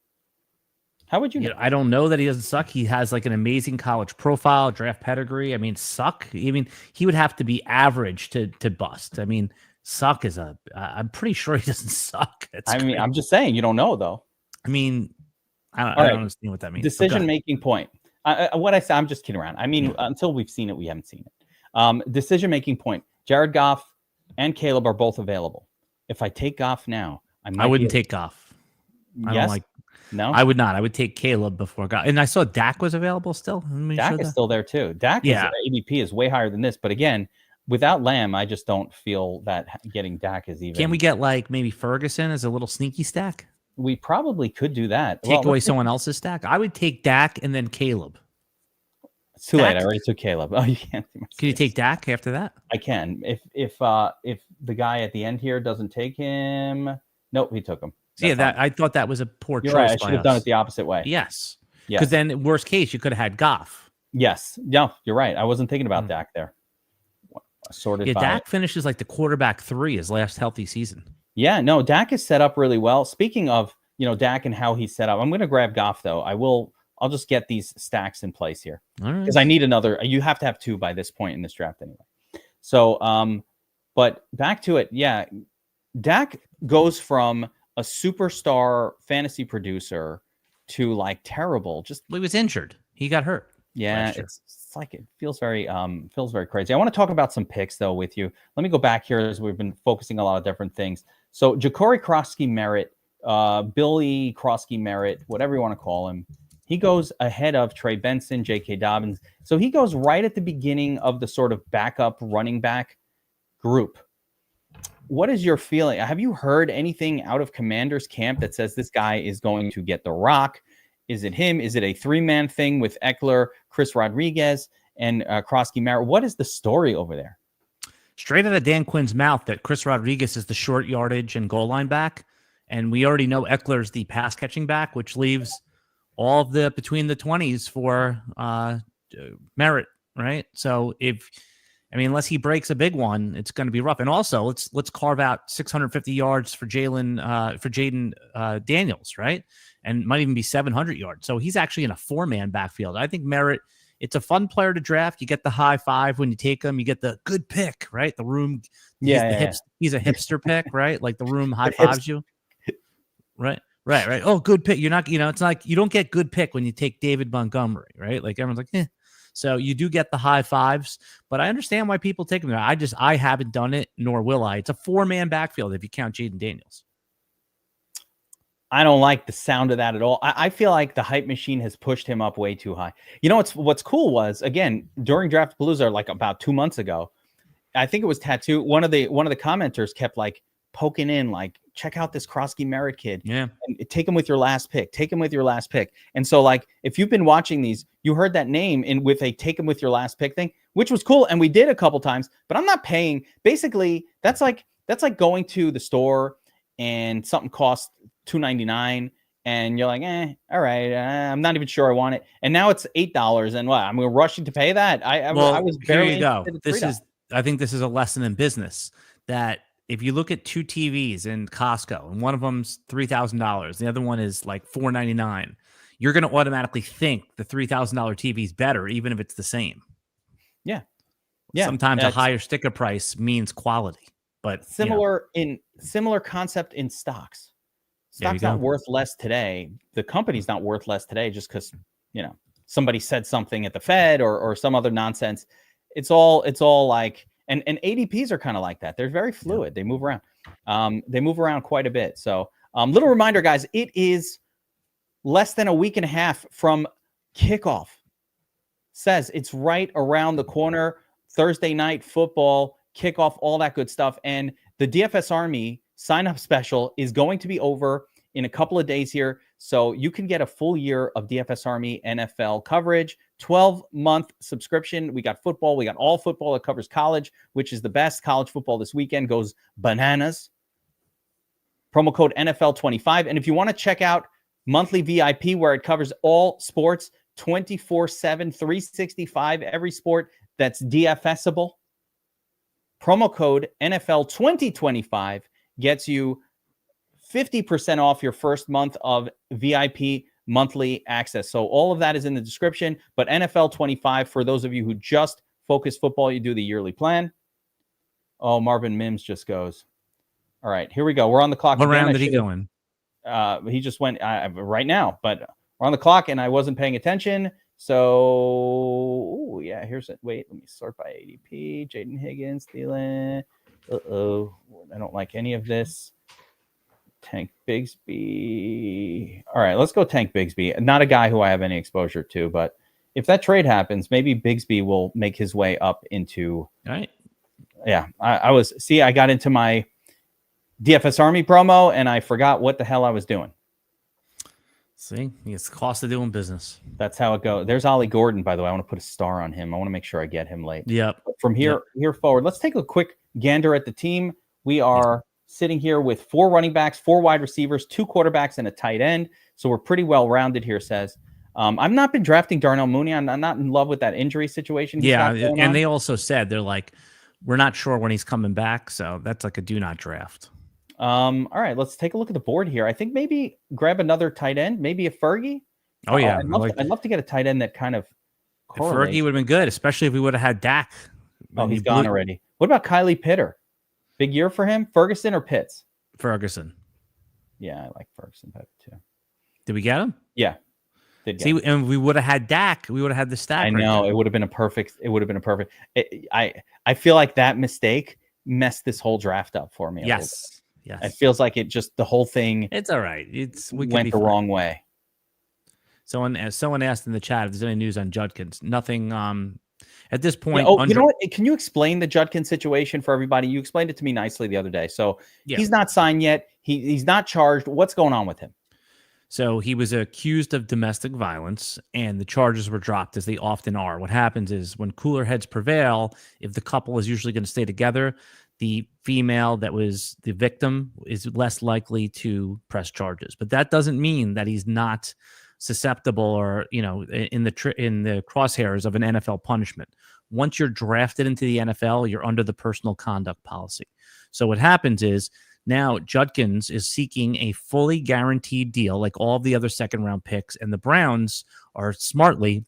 How would you know? I don't know that he doesn't suck. He has like an amazing college profile, draft pedigree. I mean, suck. I mean, he would have to be average to bust. I mean, suck is I'm pretty sure he doesn't suck. I'm just saying you don't know though. I mean, I don't understand what that means. Decision-making point. What I say, I'm just kidding around. I mean, until we've seen it, we haven't seen it. Decision-making point. Jared Goff and Caleb are both available. If I take Goff now, I wouldn't take Goff. No, I would not. I would take Caleb before Goff. And I saw Dak was available still. Dak is still there too. ADP is way higher than this. But again, without Lamb, I just don't feel that getting Dak is even. Can we get like maybe Ferguson as a little sneaky stack? We probably could do that. Take away someone else's stack. I would take Dak and then Caleb. It's too late. I already took Caleb. Oh, you can't. Can you take Dak after that? I can. If the guy at the end here doesn't take him, nope, he took him. I thought that was a poor choice. Right. I should have done it the opposite way. Yes. Because then, worst case, you could have had Goff. Yes. No, you're right. I wasn't thinking about Dak there. Dak finishes like the quarterback 3 his last healthy season. Yeah. No, Dak is set up really well. Speaking of Dak and how he's set up, I'm going to grab Goff though. I'll just get these stacks in place here because I need another. You have to have 2 by this point in this draft anyway. So, but back to it. Yeah. Dak goes from a superstar fantasy producer to like terrible. He was injured. He got hurt. Yeah. It's like, it feels very crazy. I want to talk about some picks though with you. Let me go back here as we've been focusing a lot of different things. So Ja'Cory Krosky-Merritt, Billy Krosky-Merritt, whatever you want to call him. He goes ahead of Trey Benson, J.K. Dobbins. So he goes right at the beginning of the sort of backup running back group. What is your feeling? Have you heard anything out of Commander's camp that says this guy is going to get the rock? Is it him? Is it a 3-man thing with Eckler, Chris Rodriguez, and Krosky-Merritt? What is the story over there? straight out of Dan Quinn's mouth that Chris Rodriguez is the short yardage and goal line back. And we already know Eckler's the pass catching back, which leaves all of the between the 20s for Merritt, right? So unless he breaks a big one, it's going to be rough. And also, let's carve out 650 yards for Jaden Daniels, right? And might even be 700 yards. So he's actually in a 4-man backfield. I think Merritt, it's a fun player to draft. You get the high five when you take him. You get the good pick, right? The room, he's a hipster pick, right? Like the room high fives you. Right. Oh, good pick. You're not, it's like you don't get good pick when you take David Montgomery, right? Like everyone's like, eh. So you do get the high fives, but I understand why people take him there. I haven't done it, nor will I. It's a 4-man backfield if you count Jaden Daniels. I don't like the sound of that at all. I feel like the hype machine has pushed him up way too high. You know, what's cool was, again, during Draft Palooza, like about 2 months ago, I think it was Tattoo. One of the commenters kept like poking in, like, check out this Krosky Merritt kid. Yeah. And take him with your last pick. Take him with your last pick. And so, like, if you've been watching these, you heard that name with a take him with your last pick thing, which was cool. And we did a couple times, but I'm not paying. Basically, that's like going to the store and something costs $2.99 and you're like, all right, I'm not even sure I want it. And now it's $8. And I'm rushing to pay that. I was barely. Here you go. I think this is a lesson in business that if you look at 2 TVs in Costco and one of them's $3,000, the other one is like $499, you're going to automatically think the $3,000 TV is better, even if it's the same. Yeah. Sometimes a higher sticker price means quality, but similar concept in stocks. Stock's not worth less today. The company's not worth less today just because, somebody said something at the Fed or some other nonsense. It's all like, and ADPs are kind of like that. They're very fluid. They move around. They move around quite a bit. So little reminder, guys, it is less than a week and a half from kickoff. Says it's right around the corner. Thursday night football, kickoff, all that good stuff. And the DFS Army sign-up special is going to be over in a couple of days here. So you can get a full year of DFS Army NFL coverage, 12-month subscription. We got football. We got all football. It covers college, which is the best. College football this weekend goes bananas. Promo code NFL25. And if you want to check out monthly VIP, where it covers all sports, 24/7, 365, every sport that's DFSable, promo code NFL2025 gets you 50% off your first month of VIP monthly access. So all of that is in the description, but NFL 25 for those of you who just focus football, you do the yearly plan. Oh, Marvin Mims just goes. All right, here we go. We're on the clock. What round did he go in? He just went right now, but we're on the clock and I wasn't paying attention. So, here's it. Wait, let me sort by ADP. Jaden Higgins, Thielen. I don't like any of this. Tank Bigsby. All right, let's go Tank Bigsby. Not a guy who I have any exposure to, but if that trade happens, maybe Bigsby will make his way up into. All right. Yeah, I got into my DFS Army promo and I forgot what the hell I was doing. See, it's the cost of doing business. That's how it goes. There's Ollie Gordon, by the way. I want to put a star on him. I want to make sure I get him late. Yep. But from here forward, let's take a quick gander at the team. We are sitting here with 4 running backs, 4 wide receivers, 2 quarterbacks, and a tight end. So we're pretty well rounded here, Says. I've not been drafting Darnell Mooney. I'm not in love with that injury situation. They also said they're like, we're not sure when he's coming back. So that's like a do not draft. All right, let's take a look at the board here. I think maybe grab another tight end, maybe a Fergie. Oh, yeah. I'd love to get a tight end that kind of correlates. Fergie would have been good, especially if we would have had Dak. Oh, he's gone already. What about Kylie Pitter? Big year for him? Ferguson or Pitts? Ferguson. Yeah, I like Ferguson better too. Did we get him? Yeah. And we would have had Dak. We would have had the stack. I know. It would have been a perfect. I feel like that mistake messed this whole draft up for me. Yes. It feels like the whole thing. It's all right. We went the wrong way. Someone asked in the chat if there's any news on Judkins. Nothing. At this point. You know what? Can you explain the Judkins situation for everybody? You explained it to me nicely the other day. So he's not signed yet. He's not charged. What's going on with him? So he was accused of domestic violence, and the charges were dropped, as they often are. What happens is when cooler heads prevail, if the couple is usually going to stay together, the female that was the victim is less likely to press charges. But that doesn't mean that he's not susceptible or, in the crosshairs of an NFL punishment. Once you're drafted into the NFL, you're under the personal conduct policy. So what happens is, now Judkins is seeking a fully guaranteed deal like all the other second-round picks, and the Browns are smartly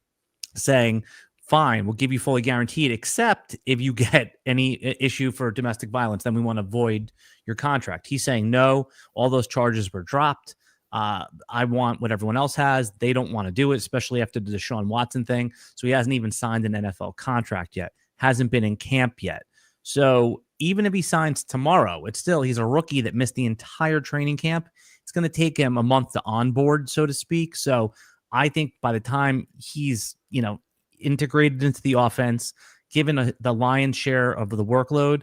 saying, fine, we'll give you fully guaranteed, except if you get any issue for domestic violence, then we want to void your contract. He's saying, no, all those charges were dropped. I want what everyone else has. They don't want to do it, especially after the Deshaun Watson thing. So he hasn't even signed an NFL contract yet, hasn't been in camp yet. So even if he signs tomorrow, he's a rookie that missed the entire training camp. It's going to take him a month to onboard, so to speak. So I think by the time he's, integrated into the offense, given the lion's share of the workload,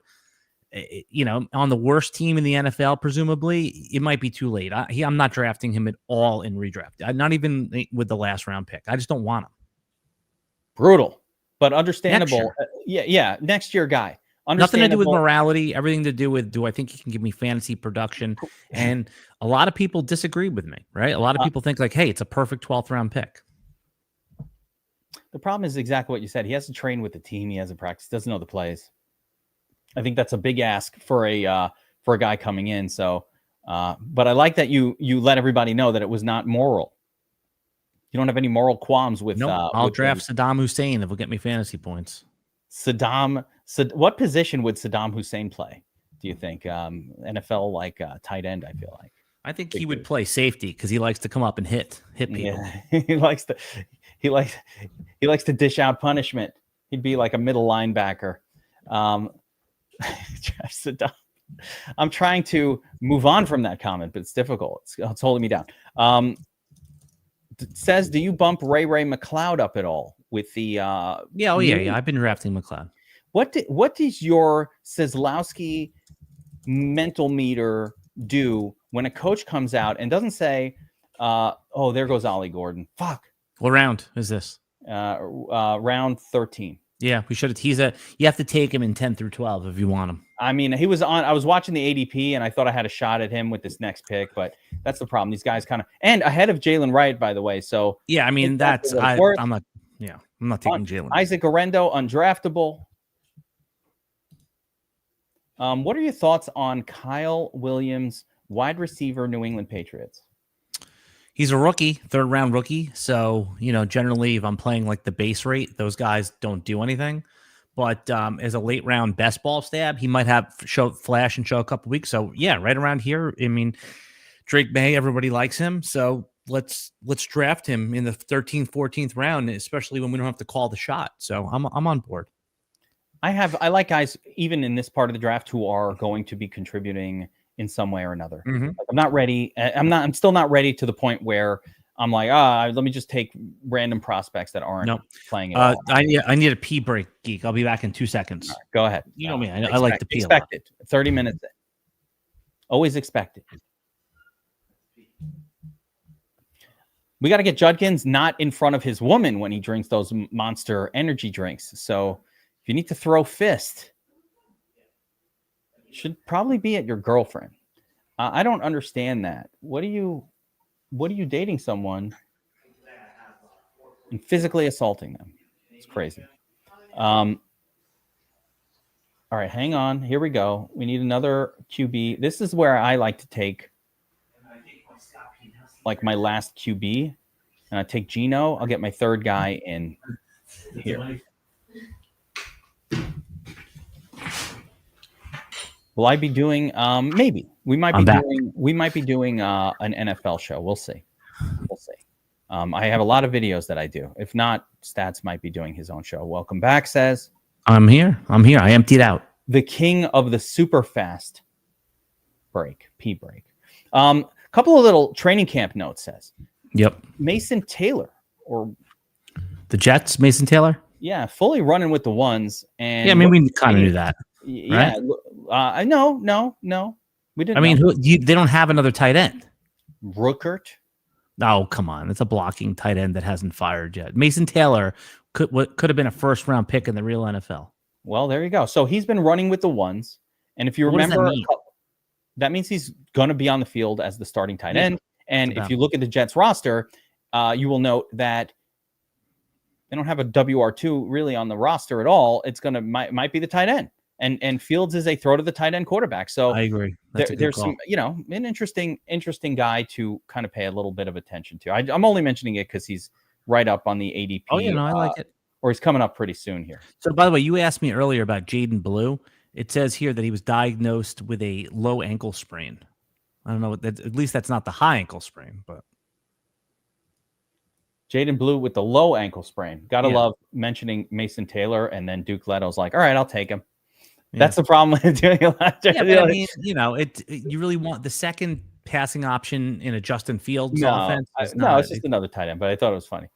on the worst team in the NFL, presumably, it might be too late. I'm not drafting him at all in redraft. Not even with the last round pick. I just don't want him. Brutal, but understandable. Next year guy. Nothing to do with morality, everything to do with, do I think he can give me fantasy production? And a lot of people disagree with me, right? A lot of people think like, hey, it's a perfect 12th round pick. The problem is exactly what you said. He has to train with the team. He hasn't practiced, doesn't know the plays. I think that's a big ask for a guy coming in. So, but I like that you let everybody know that it was not moral. You don't have any moral qualms with. No, I'll draft Saddam Hussein if it'll get me fantasy points. What position would Saddam Hussein play? Do you think NFL like tight end? I feel like. I think he would play safety because he likes to come up and hit people. Yeah. he likes to dish out punishment. He'd be like a middle linebacker. Saddam. I'm trying to move on from that comment, but it's difficult. It's holding me down. Says, do you bump Ray McLeod up at all with the? Yeah. I've been drafting McLeod. What does your Seslowsky mental meter do when a coach comes out and doesn't say, "Oh, there goes Ollie Gordon"? Fuck. What round is this? Round 13. Yeah, we should. You have to take him in 10 through 12 if you want him. I mean, I was watching the ADP and I thought I had a shot at him with this next pick, but that's the problem. These guys and ahead of Jalen Wright, by the way. So yeah, I mean, I'm not taking Jalen. Isaac Orendo, undraftable. What are your thoughts on Kyle Williams, wide receiver, New England Patriots? He's a rookie, third-round rookie. So, generally, if I'm playing like the base rate, those guys don't do anything. But as a late-round best ball stab, he might have flash and show a couple weeks. So, yeah, right around here. I mean, Drake May, everybody likes him. So let's draft him in the 13th, 14th round, especially when we don't have to call the shot. So I'm on board. I like guys even in this part of the draft who are going to be contributing in some way or another. Mm-hmm. Like, I'm not ready. I'm still not ready to the point where I'm like, let me just take random prospects that aren't playing at all. I need a pee break, Geek. I'll be back in 2 seconds. Right, go ahead. You know me. I like to pee. Expected. 30 minutes in. Always expected. We got to get Judkins not in front of his woman when he drinks those Monster energy drinks. So if you need to throw fist, should probably be at your girlfriend. I don't understand that. What are you dating someone and physically assaulting them? It's crazy. All right, hang on. Here we go. We need another QB. This is where I like to take like my last QB, and I take Geno. I'll get my third guy in here. Will I be doing? Maybe we might be doing. We might be doing an NFL show. We'll see. I have a lot of videos that I do. If not, Stats might be doing his own show. Welcome back, says. I'm here. I emptied out. The king of the super fast pee break. Couple of little training camp notes, says. Yep. Mason Taylor or the Jets. Mason Taylor. Yeah, fully running with the ones. And yeah, I mean we kind of knew that. Yeah. Right? No. We didn't. I mean, they don't have another tight end. Ruckert. Oh, come on. It's a blocking tight end that hasn't fired yet. Mason Taylor could have been a first-round pick in the real NFL. Well, there you go. So he's been running with the ones. And if you What does that remember, mean? that means he's going to be on the field as the starting tight end. And if you look at the Jets roster, you will note that they don't have a WR2 really on the roster at all. It's going to might be the tight end. And Fields is a throw to the tight end quarterback. So I agree. There's some, an interesting guy to kind of pay a little bit of attention to. I'm only mentioning it because he's right up on the ADP. Oh, yeah, no, I like it. Or he's coming up pretty soon here. So, by the way, you asked me earlier about Jaden Blue. It says here that he was diagnosed with a low ankle sprain. I don't know. At least that's not the high ankle sprain, but Jaden Blue with the low ankle sprain. Gotta love mentioning Mason Taylor, and then Duke Leto's like, all right, I'll take him. Yeah. That's the problem with doing it last year. Yeah, but I mean, you really want the second passing option in a Justin Fields offense. It's just another tight end, but I thought it was funny.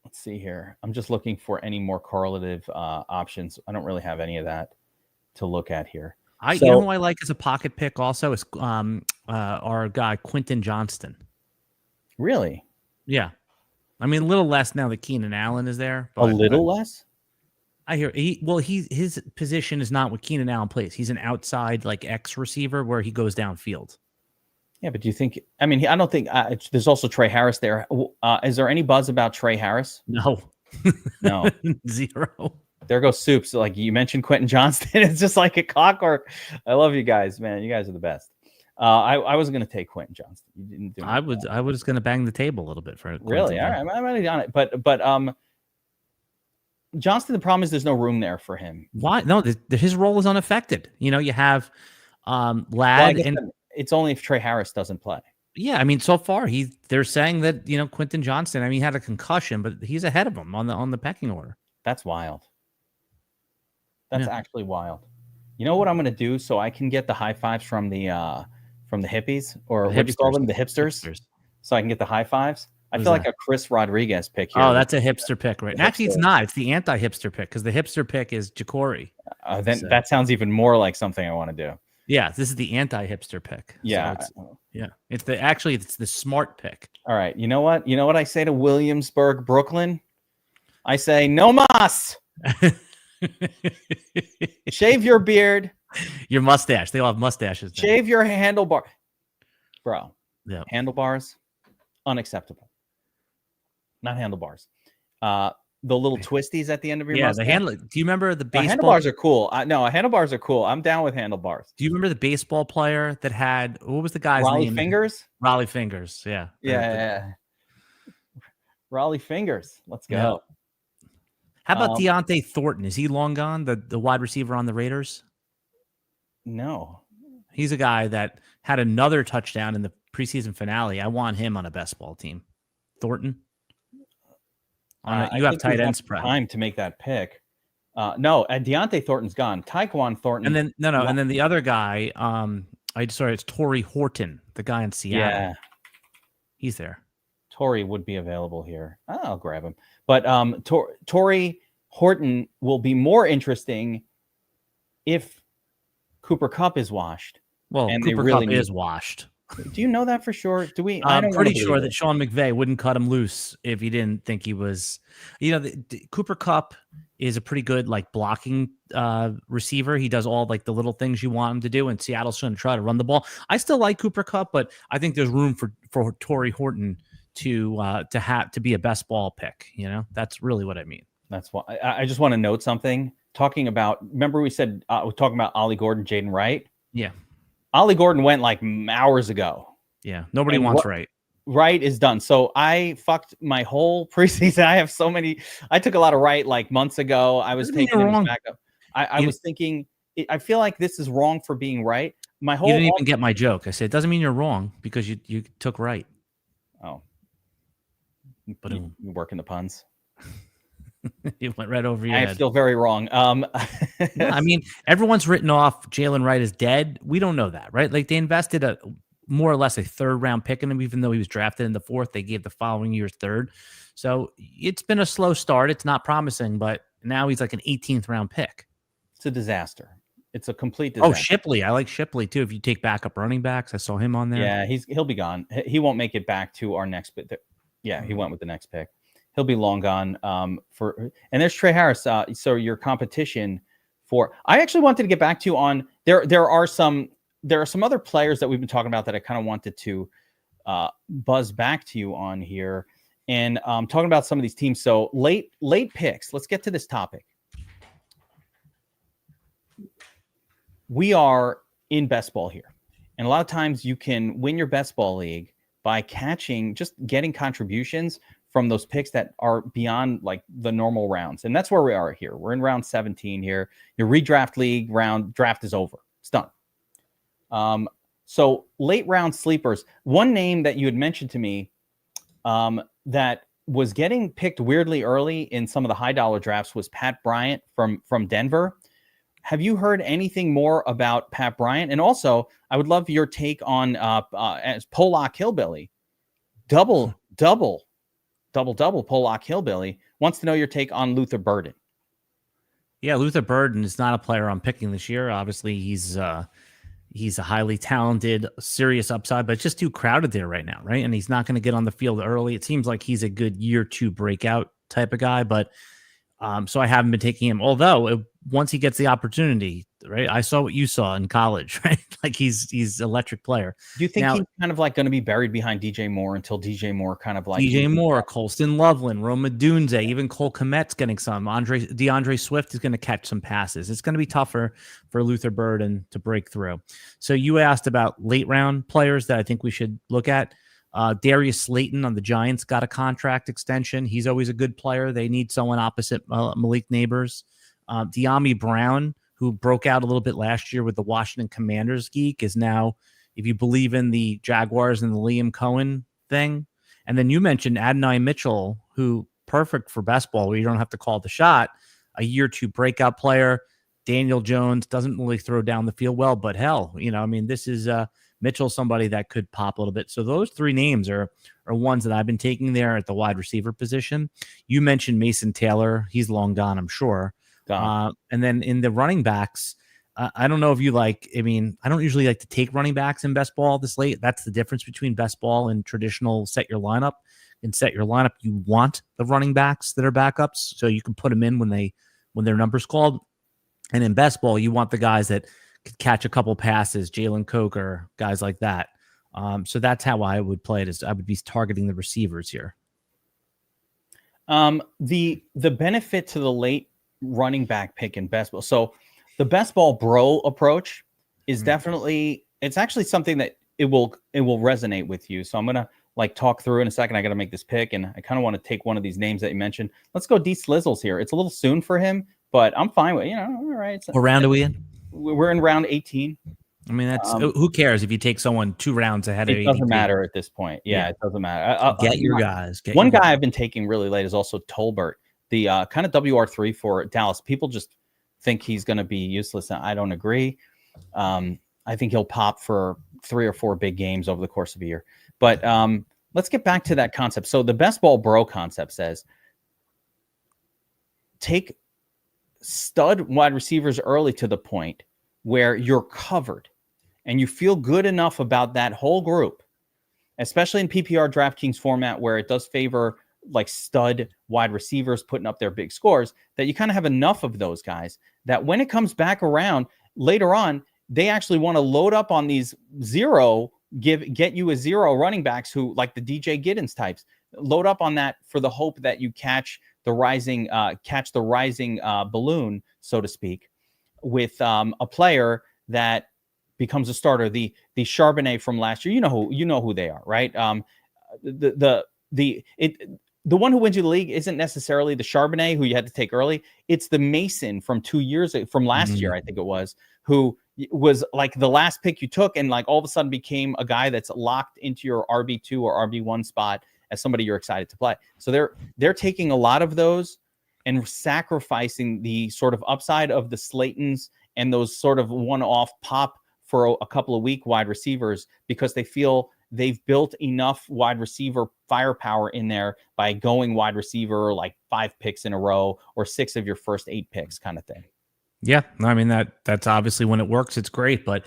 Let's see here. I'm just looking for any more correlative options. I don't really have any of that to look at here. You know who I like as a pocket pick also is our guy Quentin Johnston. Really? Yeah. I mean, a little less now that Keenan Allen is there. But, a little less? I hear his position is not what Keenan Allen plays. He's an outside like X receiver where he goes downfield. Yeah, but do you think? I mean, I don't think there's also Trey Harris there. Is there any buzz about Trey Harris? No, no, zero. There goes Soups. Like you mentioned, Quentin Johnston. It's just like a clockwork. I love you guys, man. You guys are the best. I was going to take Quentin Johnston. You didn't do. I was going to bang the table a little bit for it. Really? All right, I'm already on it. But Johnston, the problem is there's no room there for him. Why? No, his role is unaffected. You have Ladd, and it's only if Trey Harris doesn't play. Yeah, I mean, so far they're saying that Quentin Johnston. I mean, he had a concussion, but he's ahead of him on the pecking order. That's wild. That's actually wild. You know what I'm going to do so I can get the high fives from the hippies, or what do you call them, the hipsters? So I can get the high fives. I feel like a Chris Rodriguez pick here. Oh, that's a hipster pick, right? Actually, it's not. It's the anti-hipster pick because the hipster pick is Ja'Cory. That sounds even more like something I want to do. Yeah, this is the anti-hipster pick. Yeah, so it's the smart pick. All right, you know what? You know what I say to Williamsburg, Brooklyn? I say no mas. Shave your beard, your mustache. They all have mustaches now. Shave your handlebar, bro. Yeah, handlebars, unacceptable. Not handlebars. The little twisties at the end of your mustache. Do you remember the baseball? Handlebars are cool. No, handlebars are cool. I'm down with handlebars. Do you remember the baseball player that had, what was the guy's name? Fingers? Raleigh Fingers. Yeah. Yeah. Raleigh Fingers. Let's go. Yeah. How about Deontay Thornton? Is he long gone? The wide receiver on the Raiders? No. He's a guy that had another touchdown in the preseason finale. I want him on a best ball team. Thornton. You have tight end spread. Time to make that pick. No, Deontay Thornton's gone. Tyquan Thornton. And then and then the other guy. It's Torrey Horton, the guy in Seattle. Yeah, he's there. Torrey would be available here. I'll grab him. But Torrey Horton will be more interesting if Cooper Kupp is washed. Well, and Cooper Kupp is washed. Do you know that for sure? Do we? I'm pretty sure that Sean McVay wouldn't cut him loose if he didn't think he was. Cooper Kupp is a pretty good blocking receiver. He does all the little things you want him to do, and Seattle's going to try to run the ball. I still like Cooper Kupp, but I think there's room for Torrey Horton to be a best ball pick. That's really what I mean. That's why I just want to note something. Talking about, remember we said we're talking about Ollie Gordon, Jaden Wright. Yeah. Ollie Gordon went hours ago. Yeah, nobody wants Wright. Wright is done. So I fucked my whole preseason. I have so many. I took a lot of Wright months ago. I was taking him back up. I was thinking. I feel like this is wrong for being right. You didn't even get my joke. I said it doesn't mean you're wrong because you took Wright. Oh, but you working the puns. You went right over your head. I feel very wrong. I mean, everyone's written off Jalen Wright as dead. We don't know that, right? They invested more or less a third-round pick in him, even though he was drafted in the fourth. They gave the following year's third. So it's been a slow start. It's not promising, but now he's an 18th round pick. It's a disaster. It's a complete Oh, disaster. Shipley. I like Shipley too. If you take backup running backs, I saw him on there. Yeah, he'll be gone. He won't make it back to our next pick. Yeah, he went with the next pick. He'll be long gone. And there's Trey Harris. So your competition for. I actually wanted to get back to you on there. There are some other players that we've been talking about that I kind of wanted to buzz back to you on here, and talking about some of these teams. So late picks. Let's get to this topic. We are in best ball here. And a lot of times you can win your best ball league by getting contributions from those picks that are beyond like the normal rounds. And that's where we are here. We're in round 17 here. Your redraft league draft is over. It's done. So late round sleepers, one name that you had mentioned to me that was getting picked weirdly early in some of the high dollar drafts was Pat Bryant from Denver. Have you heard anything more about Pat Bryant? And also, I would love your take on as Pollock Hillbilly, double Pollock Hillbilly wants to know your take on Luther Burden. Yeah, Luther Burden is not a player I'm picking this year. Obviously, he's a highly talented, serious upside, but it's just too crowded there right now, right? And he's not going to get on the field early. It seems like he's a good year 2 breakout type of guy, but so I haven't been taking him. Although once he gets the opportunity, right? I saw what you saw in college, right? Like he's electric player. Do you think he's kind of like going to be buried behind DJ Moore until DJ Moore kind of like DJ Moore, Colston Loveland, Roma Dunze, even Cole Kmet's getting some. DeAndre Swift is going to catch some passes. It's going to be tougher for Luther Burden to break through. So you asked about late round players that I think we should look at. Darius Slayton on the Giants got a contract extension. He's always a good player. They need someone opposite Malik Neighbors. De'Ami Brown, who broke out a little bit last year with the Washington Commanders geek, is now, if you believe in the Jaguars and the Liam Cohen thing. And then you mentioned Adonai Mitchell, who perfect for best ball where you don't have to call the shot. A year 2 breakout player. Daniel Jones doesn't really throw down the field well, but hell, this is Mitchell, somebody that could pop a little bit. So those 3 names are ones that I've been taking there at the wide receiver position. You mentioned Mason Taylor. He's long gone, I'm sure. And then in the running backs, I don't know if you I don't usually like to take running backs in best ball this late. That's the difference between best ball and traditional set your lineup. In set your lineup, you want the running backs that are backups, so you can put them in when their number's called. And in best ball, you want the guys that could catch a couple passes, Jalen Coker, guys like that. So that's how I would play it. Is I would be targeting the receivers here. The benefit to the late running back pick in best ball. So the best ball bro approach is definitely, it's actually something that it will resonate with you. So I'm going to talk through in a second. I got to make this pick, and I kind of want to take one of these names that you mentioned. Let's go D Slizzles here. It's a little soon for him, but I'm fine with, all right. What round are we in? We're in round 18. I mean, that's who cares if you take someone 2 rounds ahead of it doesn't matter at this point. Yeah. It doesn't matter. Get your guys. One guy I've been taking really late is also Tolbert, the kind of WR3 for Dallas. People just think he's going to be useless. I don't agree. I think he'll pop for 3 or 4 big games over the course of a year. But let's get back to that concept. So the best ball bro concept says take stud wide receivers early to the point where you're covered and you feel good enough about that whole group, especially in PPR DraftKings format where it does favor stud wide receivers putting up their big scores, that you kind of have enough of those guys that when it comes back around later on, they actually want to load up on these get you a 0 running backs who like the DJ Giddens types, load up on that for the hope that you catch the rising balloon, so to speak, with a player that becomes a starter. The Charbonnet from last year, you know who they are, right? The one who wins you the league isn't necessarily the Charbonnet who you had to take early. It's the Mason from last year, I think it was, who was the last pick you took and all of a sudden became a guy that's locked into your RB2 or RB1 spot as somebody you're excited to play. So they're taking a lot of those and sacrificing the sort of upside of the Slaytons and those sort of one-off pop for a couple of week wide receivers because they feel they've built enough wide receiver firepower in there by going wide receiver 5 picks in a row or 6 of your first 8 picks kind of thing. Yeah, I mean that's obviously when it works, it's great. But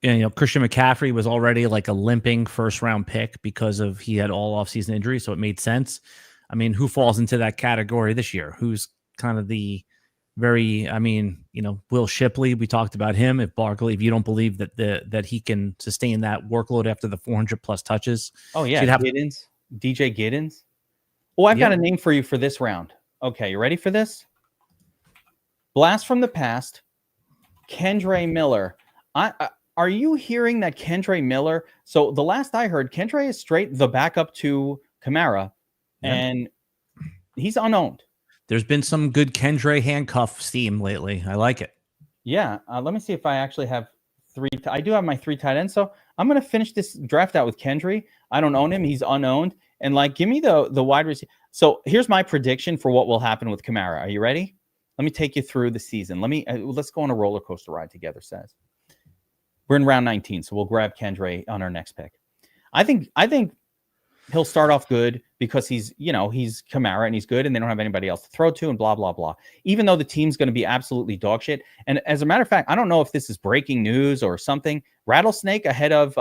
Christian McCaffrey was already like a limping first round pick because of he had all offseason injuries, so it made sense. I mean, who falls into that category this year? Who's kind of the very, Will Shipley, we talked about him. If you don't believe that he can sustain that workload after the 400 plus touches. Oh yeah, Giddens, DJ Giddens. Oh, I've got a name for you for this round. Okay, you ready for this? Blast from the past, Kendre Miller. Are you hearing that Kendre Miller? So the last I heard, Kendre is straight the backup to Kamara, and he's unowned. There's been some good Kendre handcuff steam lately. I like it. Yeah, let me see if I actually have three. I do have my 3 tight ends, so I'm going to finish this draft out with Kendre. I don't own him; he's unowned, and give me the wide receiver. So here's my prediction for what will happen with Kamara. Are you ready? Let me take you through the season. Let's go on a roller coaster ride together. Says we're in round 19, so we'll grab Kendre on our next pick. I think he'll start off good because he's Kamara and he's good, and they don't have anybody else to throw to, and blah blah blah. Even though the team's going to be absolutely dog shit, and as a matter of fact, I don't know if this is breaking news or something. Rattlesnake ahead of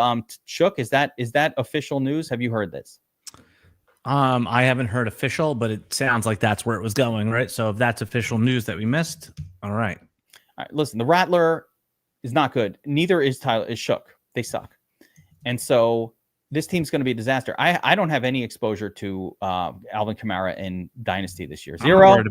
Shook. Is that official news? Have you heard this? I haven't heard official, but it sounds like that's where it was going, right? So if that's official news that we missed, all right. All right, listen, the Rattler is not good. Neither is Shook. They suck. And so this team's going to be a disaster. I don't have any exposure to Alvin Kamara in Dynasty this year. 0.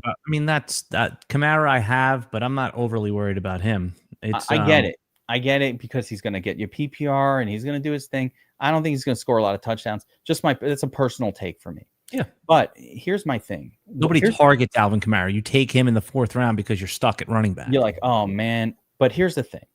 That's that Kamara I have, but I'm not overly worried about him. I get it. I get it because he's going to get you PPR and he's going to do his thing. I don't think he's going to score a lot of touchdowns. That's a personal take for me. Yeah. But here's my thing. Nobody targets Alvin Kamara. You take him in the 4th round because you're stuck at running back. You're like, oh man. But here's the thing.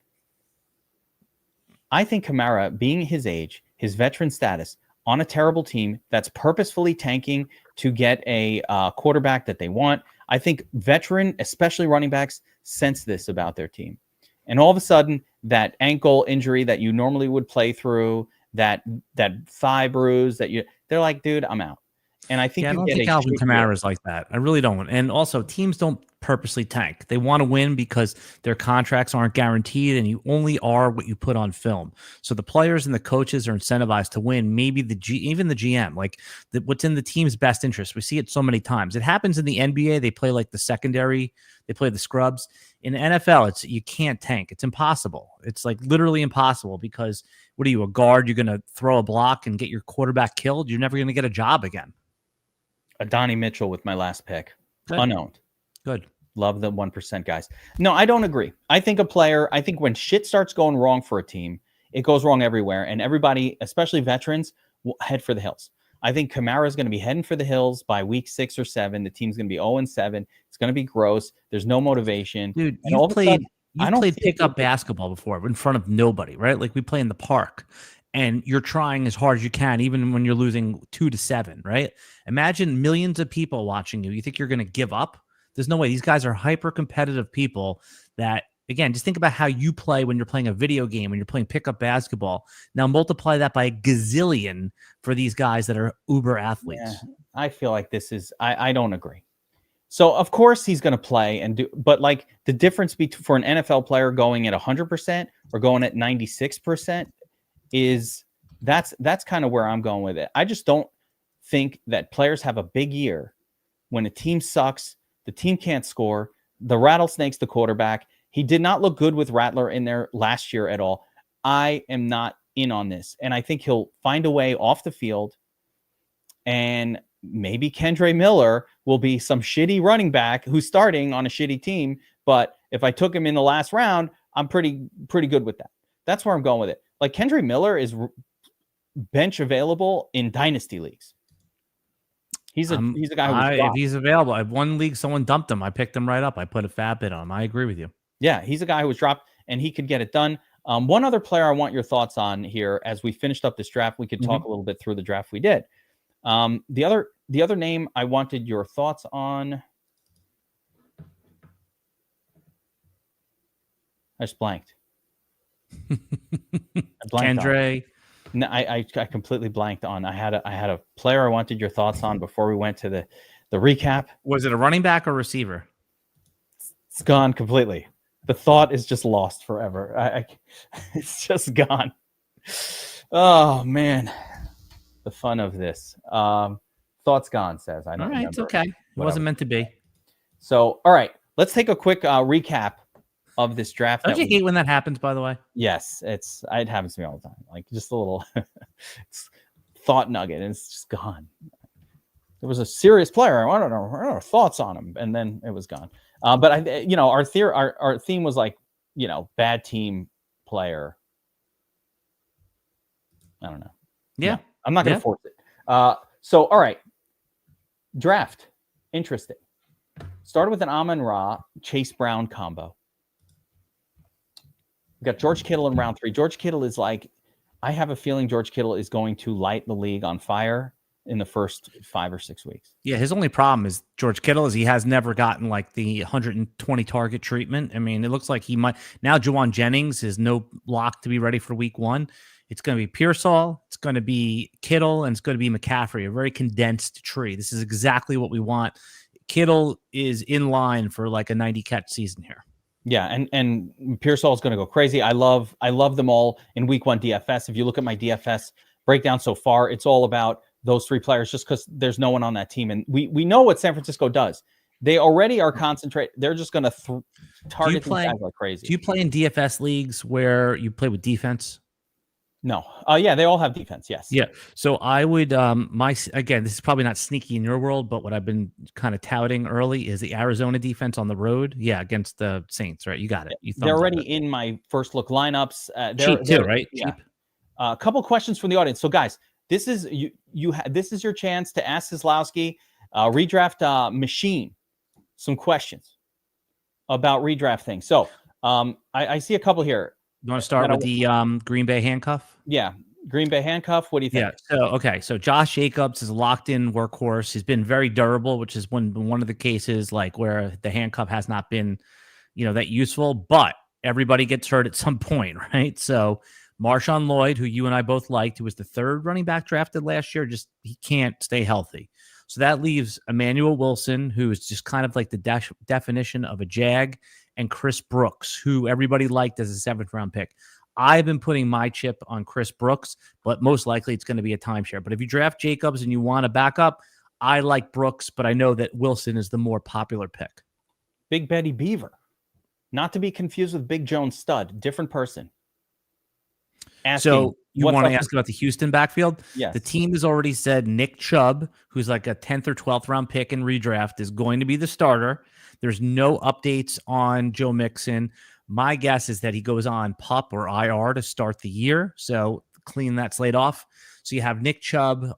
I think Kamara, being his age, his veteran status, on a terrible team that's purposefully tanking to get a quarterback that they want, I think veteran, especially running backs, sense this about their team. And all of a sudden, that ankle injury that you normally would play through, that thigh bruise, they're like, dude, I'm out. And I think I don't think Alvin Kamara is like that. I really don't. And also, teams don't purposely tank. They want to win because their contracts aren't guaranteed, and you only are what you put on film. So the players and the coaches are incentivized to win. Maybe even the GM, what's in the team's best interest. We see it so many times. It happens in the NBA. They play like the secondary. They play the scrubs. In the NFL, you can't tank. It's impossible. It's literally impossible because what are you, a guard? You're going to throw a block and get your quarterback killed? You're never going to get a job again. Donnie Mitchell with my last pick. Good. Unowned. Good. Love the 1% guys. No, I don't agree. I think when shit starts going wrong for a team, it goes wrong everywhere. And everybody, especially veterans, will head for the hills. I think Kamara is going to be heading for the hills by week 6 or 7. The team's going to be 0-7. It's going to be gross. There's no motivation. Dude, you played pickup basketball before in front of nobody, right? We play in the park. And you're trying as hard as you can, even when you're losing 2-7, right? Imagine millions of people watching you. You think you're going to give up? There's no way. These guys are hyper-competitive people that, again, just think about how you play when you're playing a video game, when you're playing pickup basketball. Now multiply that by a gazillion for these guys that are uber athletes. Yeah, I feel like this is – I don't agree. So, of course, he's going to play and do – but, the difference for an NFL player going at 100% or going at 96% is that's kind of where I'm going with it. I just don't think that players have a big year when a team sucks, the team can't score, the Rattlesnake's the quarterback. He did not look good with Rattler in there last year at all. I am not in on this, and I think he'll find a way off the field, and maybe Kendre Miller will be some shitty running back who's starting on a shitty team, but if I took him in the last round, I'm pretty good with that. That's where I'm going with it. Kendre Miller is bench available in dynasty leagues. He's a guy who's if he's available. I have one league, someone dumped him. I picked him right up. I put a fat bit on him. I agree with you. Yeah, he's a guy who was dropped, and he could get it done. One other player I want your thoughts on here as we finished up this draft. We could talk a little bit through the draft we did. The other name I wanted your thoughts on. I just blanked. Kendre. No, I completely blanked on. I had a player I wanted your thoughts on before we went to the recap. Was it a running back or receiver? It's gone completely. The thought is just lost forever. It's just gone. Oh man, the fun of this. Thought's gone. Says I don't All right, remember. it's okay. It wasn't meant to be. So, all right, let's take a quick recap of this draft. Don't you hate when that happens? By the way, yes, it happens to me all the time. Like just a little thought nugget, and it's just gone. There was a serious player. I don't know thoughts on him, and then it was gone. But our theme was like, bad team player. I don't know. Yeah, no, I'm not going to force it. So, all right, draft. Interesting. Started with an Amon-Ra Chase Brown combo. We got George Kittle in round 3. George Kittle is like, I have a feeling George Kittle is going to light the league on fire in the first 5 or 6 weeks. Yeah, his only problem is George Kittle is he has never gotten like the 120 target treatment. I mean, it looks like he might now. Juwan Jennings is no lock to be ready for week 1. It's going to be Pearsall, it's going to be Kittle, and it's going to be McCaffrey. A very condensed tree. This is exactly what we want. Kittle is in line for like a 90 catch season here. Yeah, and Pearsall is going to go crazy. I love them all in week 1 DFS. If you look at my DFS breakdown so far, it's all about those 3 players just because there's no one on that team. And we know what San Francisco does. They already are concentrated. They're just going to target these guys like crazy. Do you play in DFS leagues where you play with defense? No. Yeah, they all have defense. Yes. Yeah. So I would, again, this is probably not sneaky in your world, but what I've been kind of touting early is the Arizona defense on the road. Yeah. Against the Saints, right? You got it. They're already in my first look lineups. Cheap too, right? Yeah. Cheap. A couple questions from the audience. So guys, this is this is your chance to ask Seslowsky, redraft machine, some questions about redraft things. So I see a couple here. You want to start with the Green Bay handcuff? Yeah. Green Bay handcuff. What do you think? Yeah. So Josh Jacobs is a locked in workhorse. He's been very durable, which is one of the cases like where the handcuff has not been, that useful, but everybody gets hurt at some point, right? So Marshawn Lloyd, who you and I both liked, who was the 3rd running back drafted last year, he can't stay healthy. So that leaves Emmanuel Wilson, who is just kind of like the definition of a Jag, and Chris Brooks, who everybody liked as a 7th round pick. I've been putting my chip on Chris Brooks, but most likely it's going to be a timeshare. But if you draft Jacobs and you want a backup, I like Brooks, but I know that Wilson is the more popular pick. Big Betty Beaver, not to be confused with Big Jones Stud, different person. So you want to ask about the Houston backfield? Yes. The team has already said Nick Chubb, who's like a 10th or 12th round pick in redraft, is going to be the starter. There's no updates on Joe Mixon. My guess is that he goes on PUP or IR to start the year. So clean that slate off. So you have Nick Chubb,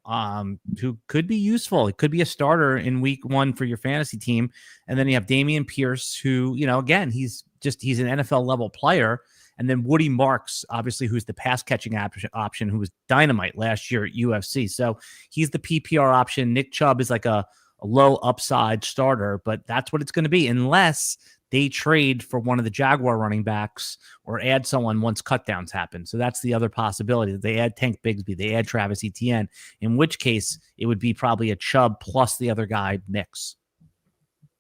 who could be useful. It could be a starter in week 1 for your fantasy team. And then you have Dameon Pierce, who, again, he's an NFL level player. And then Woody Marks, obviously, who's the pass catching option, who was dynamite last year at UFC. So he's the PPR option. Nick Chubb is like a low upside starter, but that's what it's going to be unless they trade for one of the Jaguar running backs or add someone once cutdowns happen. So that's the other possibility. They add Tank Bigsby, they add Travis Etienne, in which case it would be probably a Chubb plus the other guy mix.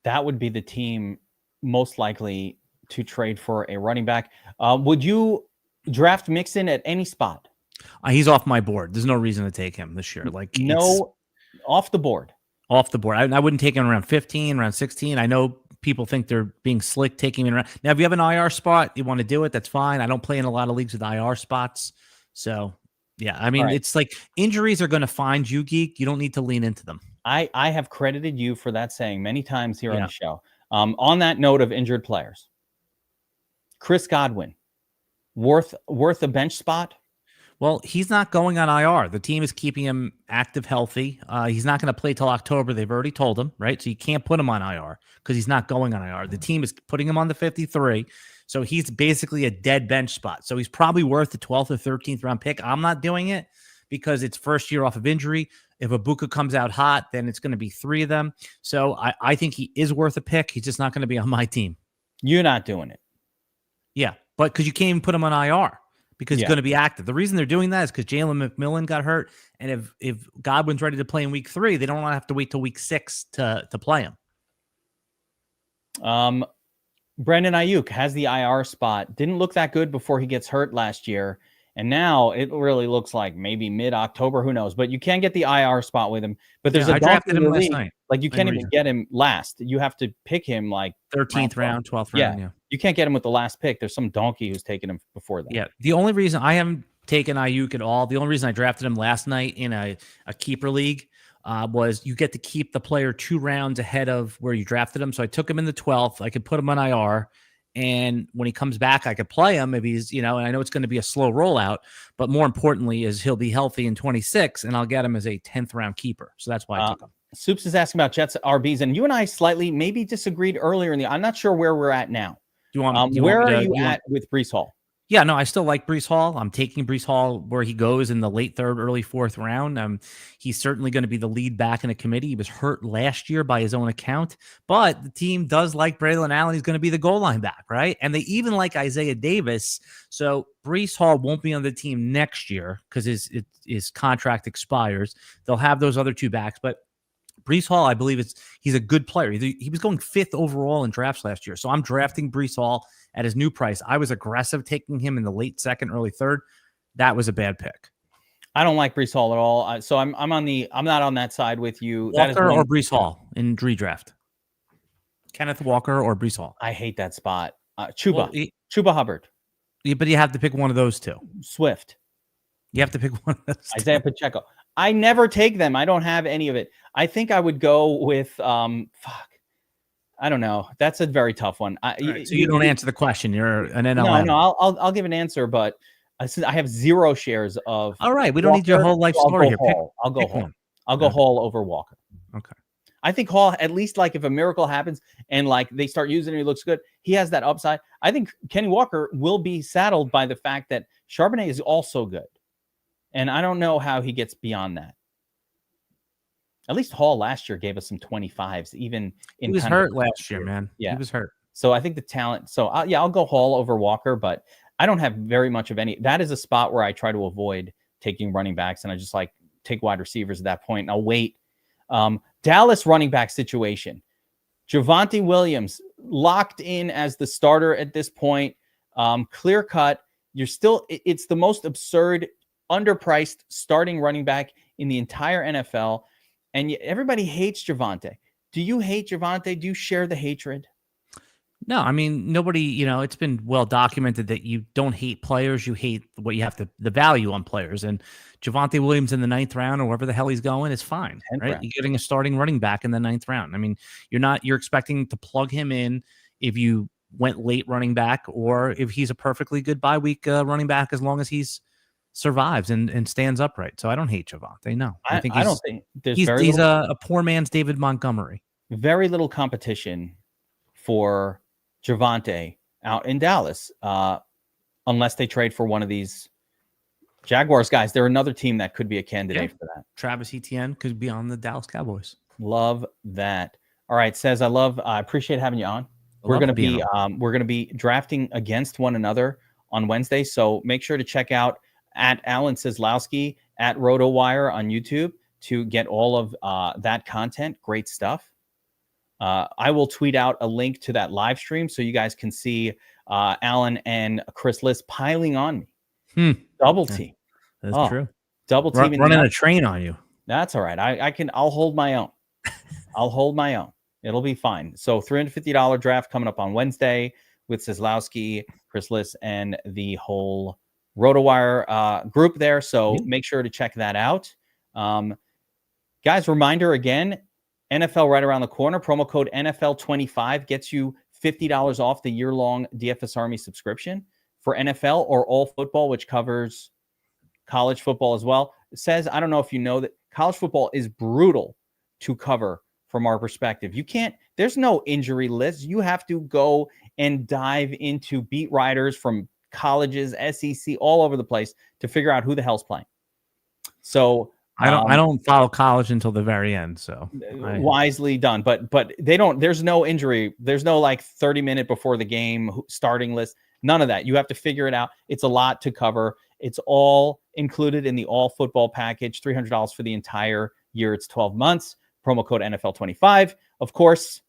That would be the team most likely to trade for a running back. Would you draft Mixon at any spot? He's off my board. There's no reason to take him this year. Off the board. Off the board. I wouldn't take him around 15, around 16. I know people think they're being slick taking him around. Now, if you have an IR spot, you want to do it, that's fine. I don't play in a lot of leagues with IR spots. So, yeah, I mean, It's like injuries are going to find you, Geek. You don't need to lean into them. I have credited you for that saying many times here on the show. On that note of injured players, Chris Godwin, worth a bench spot? Well, he's not going on IR. The team is keeping him active, healthy. He's not going to play till October. They've already told him, right? So you can't put him on IR because he's not going on IR. The team is putting him on the 53. So he's basically a dead bench spot. So he's probably worth the 12th or 13th round pick. I'm not doing it because it's first year off of injury. If Ibuka comes out hot, then it's going to be 3 of them. So I think he is worth a pick. He's just not going to be on my team. You're not doing it. Yeah, but because you can't even put him on IR. Because he's going to be active. The reason they're doing that is because Jalen McMillan got hurt. And if Godwin's ready to play in week 3, they don't want to have to wait till week 6 to play him. Brandon Ayuk has the IR spot. Didn't look that good before he gets hurt last year. And now it really looks like maybe mid-October, who knows? But you can get the IR spot with him. But there's a I donkey drafted in him the last league. night. Like you can't even get him last. You have to pick him like 13th round, 12th round. Yeah. You can't get him with the last pick. There's some donkey who's taken him before that. Yeah. The only reason I haven't taken Ayuk at all, the only reason I drafted him last night in a keeper league was you get to keep the player 2 rounds ahead of where you drafted him. So I took him in the 12th. I could put him on IR. And when he comes back, I could play him if he's, and I know it's going to be a slow rollout, but more importantly is he'll be healthy in 26 and I'll get him as a 10th round keeper. So that's why I took him. Soups is asking about Jets RBs, and you and I slightly maybe disagreed earlier I'm not sure where we're at now. Do you want where are you at with Breece Hall? Yeah, no, I still like Breece Hall. I'm taking Breece Hall where he goes in the late 3rd, early 4th round. He's certainly going to be the lead back in a committee. He was hurt last year by his own account, but the team does like Braylon Allen. He's going to be the goal line back, right? And they even like Isaiah Davis. So Breece Hall won't be on the team next year because his contract expires. They'll have those other 2 backs, but Breece Hall, I believe he's a good player. He was going 5th overall in drafts last year. So I'm drafting Breece Hall at his new price. I was aggressive taking him in the late 2nd, early 3rd. That was a bad pick. I don't like Breece Hall at all. So I'm not on that side with you. Walker or Breece Hall in redraft? Kenneth Walker or Breece Hall? I hate that spot. Chuba Hubbard. Yeah, but you have to pick one of those 2. Swift. You have to pick one of those 2. Isaiah Pacheco. I never take them. I don't have any of it. I think I would go with I don't know. That's a very tough one. Right, so you don't answer the question. You're an NLM. No. I'll give an answer, but I have 0 shares of. All right, we don't need your whole life story here. I'll go Hall. I'll go Hall over Walker. Okay. I think Hall, at least like if a miracle happens and like they start using it, he looks good. He has that upside. I think Kenny Walker will be saddled by the fact that Charbonnet is also good. And I don't know how he gets beyond that. At least Hall last year gave us some 25s, even in. He was hurt last year, man. Yeah, he was hurt. So I think the talent. So I'll go Hall over Walker, but I don't have very much of any. That is a spot where I try to avoid taking running backs, and I just like take wide receivers at that point. And I'll wait. Dallas running back situation. Javonte Williams locked in as the starter at this point. Clear cut. It's the most absurd, underpriced starting running back in the entire NFL. And everybody hates Javonte. Do you hate Javonte? Do you share the hatred? No, I mean, nobody, it's been well documented that you don't hate players. You hate what you have the value on players. And Javonte Williams in the 9th round or wherever the hell he's going is fine, right? You're getting a starting running back in the 9th round. I mean, you're expecting to plug him in if you went late running back or if he's a perfectly good bye week running back as long as he's survives and stands upright. So I don't hate Javonte. No, I don't think he's a poor man's David Montgomery. Very little competition for Javonte out in Dallas, unless they trade for one of these Jaguars guys. They're another team that could be a candidate for that. Travis Etienne could be on the Dallas Cowboys. Love that. All right, Says, I appreciate having you on. We're gonna be drafting against one another on Wednesday, so make sure to check out at Alan Seslowsky at RotoWire on YouTube to get all of that content. Great stuff. I will tweet out a link to that live stream so you guys can see Alan and Chris Liss piling on me. Double team. That's true. Double team. Running a train on you. That's all right. I'll hold my own. I'll hold my own. It'll be fine. So $350 draft coming up on Wednesday with Seslowsky, Chris Liss, and the whole RotoWire group there. So make sure to check that out. Guys, reminder again, NFL right around the corner. Promo code NFL25 gets you $50 off the year-long DFS Army subscription for NFL or all football, which covers college football as well. It says, I don't know if you know that college football is brutal to cover from our perspective. There's no injury list. You have to go and dive into beat writers from colleges, SEC, all over the place to figure out who the hell's playing. So I don't follow college until the very end. So wisely done, but there's no injury. There's no like 30-minute before the game starting list. None of that. You have to figure it out. It's a lot to cover. It's all included in the all football package, $300 for the entire year. It's 12 months. Promo code NFL25. Of course,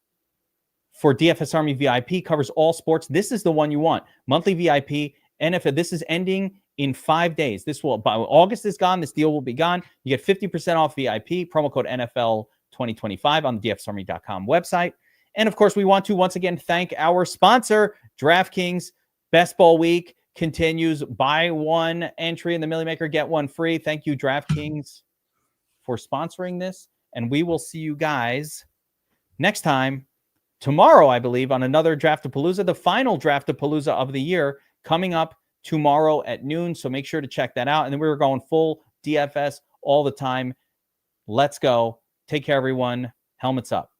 for DFS Army VIP, covers all sports. This is the one you want. Monthly VIP, NFL. This is ending in 5 days. This will, by August is gone. This deal will be gone. You get 50% off VIP, promo code NFL 2025 on the DFSArmy.com website. And of course, we want to once again thank our sponsor, DraftKings. Best Ball Week continues. Buy one entry in the Millie Maker, get one free. Thank you, DraftKings, for sponsoring this. And we will see you guys next time, tomorrow, I believe, on another Draftapalooza, the final Draftapalooza of the year, coming up tomorrow at noon. So make sure to check that out. And then we're going full DFS all the time. Let's go. Take care, everyone. Helmets up.